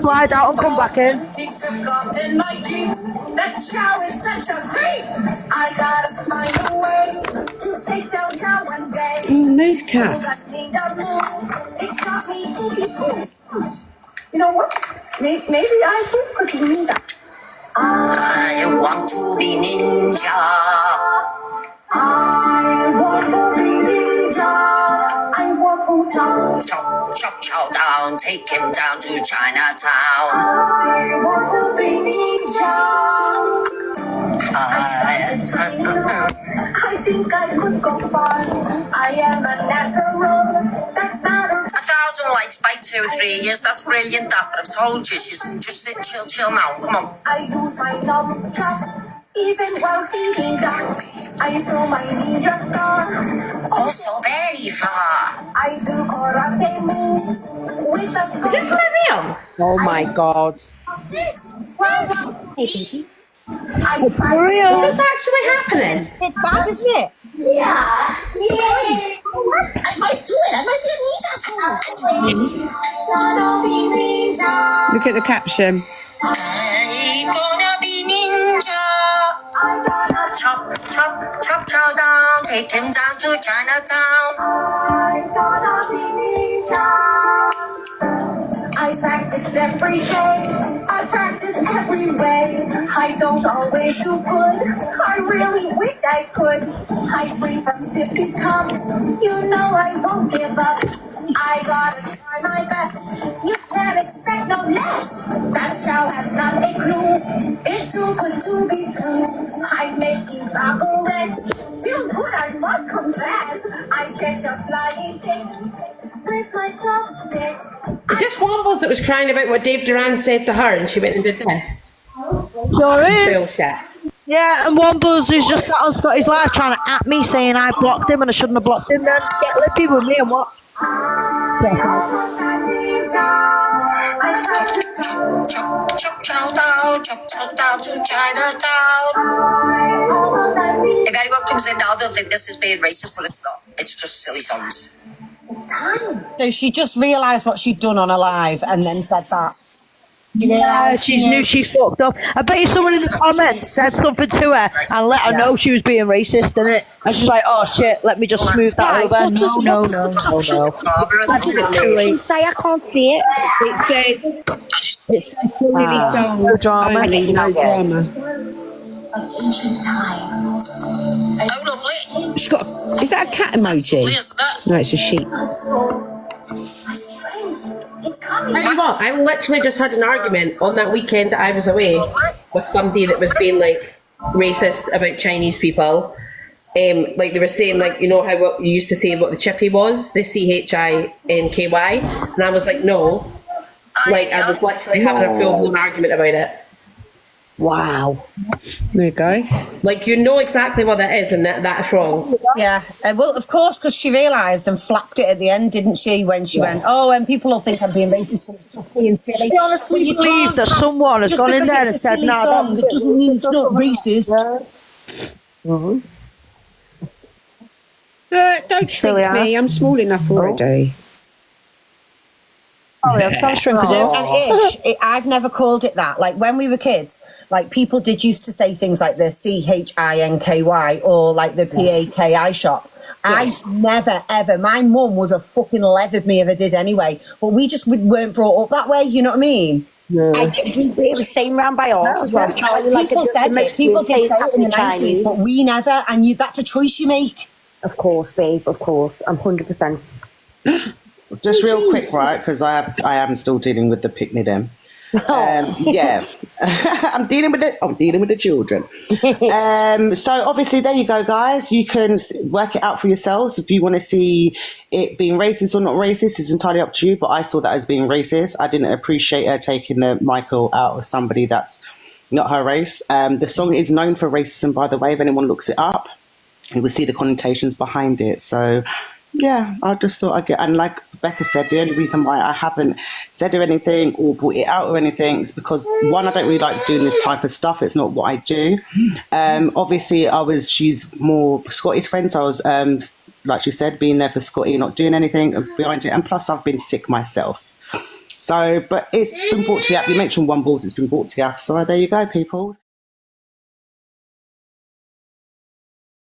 Slide out and come back in. He took off in my Jeep. That chow is such a creep. I gotta find a way to take downtown one day. Nice cat. It got me poopy. You know what? Maybe I could be ninja. I want to be ninja. I want to be ninja. I want to chop, chop, chop down, take him down to Chinatown. I want to be ninja. I think I could go far. I am a natural. That's not a 1,000 likes by 2 or 3 years. That's brilliant. That, but I've told you, she's just sit, chill now. Come on. I use my numb chops, even while feeding ducks. I throw my ninja star, also very far. I do karate moves with a. Is this for real? Oh my god. It's for real. Is this actually happening? It's bad, isn't it? Yeah. I might do it. I might be a ninja. Look at the caption. I'm gonna be ninja. Chop, chop, chop, chow down. Take him down to Chinatown. I'm gonna be ninja. I practice every day. I practice every way. I don't always do good. I really wish I could. I drink from sippy cup. You know I won't give up. I gotta try my best. You can't expect no less. That chow has not a clue. It's too good to be true. I make you progress. Feel good, I must confess. I catch a flying kick with my chopstick. Is this Wombles that was crying about what Dave Duran said to her and she went and did this? Sure is. Bullshit. Yeah, and one buzz is just sat on Scotty's live trying to at me saying I blocked him and I shouldn't have blocked him then. Get lippy with me and what? If anyone comes in now, they'll think this is being racist, but it's not. It's just silly songs. So she just realised what she'd done on her live and then said that. Yeah, she knew she fucked up. I bet you someone in the comments said something to her and let her know she was being racist, innit? And she's like, oh shit, let me just smooth that over. What does the caption say? I can't see it. It says, It's no drama. no drama. Of ancient times. Oh, lovely. She's got, is that a cat emoji? No, it's a sheep. Tell you what, I literally just had an argument on that weekend that I was away with somebody that was being like racist about Chinese people. Like they were saying, like, you know how what you used to say what the chippy was, the CHINKY, and I was like, no. Like I was literally having a full blown argument about it. Wow. There you go. Like, you know exactly what that is, and that's wrong. Yeah, well, of course, because she realised and flapped it at the end, didn't she? When she went, oh, and people will think I'm being racist and just being silly. I honestly believe that someone has gone in there and said, no, it doesn't mean it's not racist. Don't shrink me. I'm small enough already. Oh, yeah, I'm shrinking I've never called it that. Like when we were kids, like people did used to say things like the CHINKY or like the PAKI shop. I never ever. My mum would have fucking leathered me if I did anyway. But we just weren't brought up that way. You know what I mean? Yeah. It was same round by us as well. People said it. People did say it in the 90s, but we never. And that's a choice you make. Of course, babe. Of course. I'm 100%. Just real quick, right? Because I am still dealing with the picnic them. Yeah, I'm dealing with the children. So obviously, there you go, guys. You can work it out for yourselves if you want to see it being racist or not racist. It's entirely up to you. But I saw that as being racist. I didn't appreciate her taking the Michael out of somebody that's not her race. The song is known for racism, by the way. If anyone looks it up, you will see the connotations behind it. So. Yeah, I just thought I'd get, and like Becca said, the only reason why I haven't said or anything or brought it out or anything is because one, I don't really like doing this type of stuff. It's not what I do. Obviously she's more Scotty's friend, so I was, like she said, being there for Scotty, not doing anything behind it, and plus I've been sick myself. So, but it's been brought to the app. You mentioned One Balls, it's been brought to the app, so there you go, people.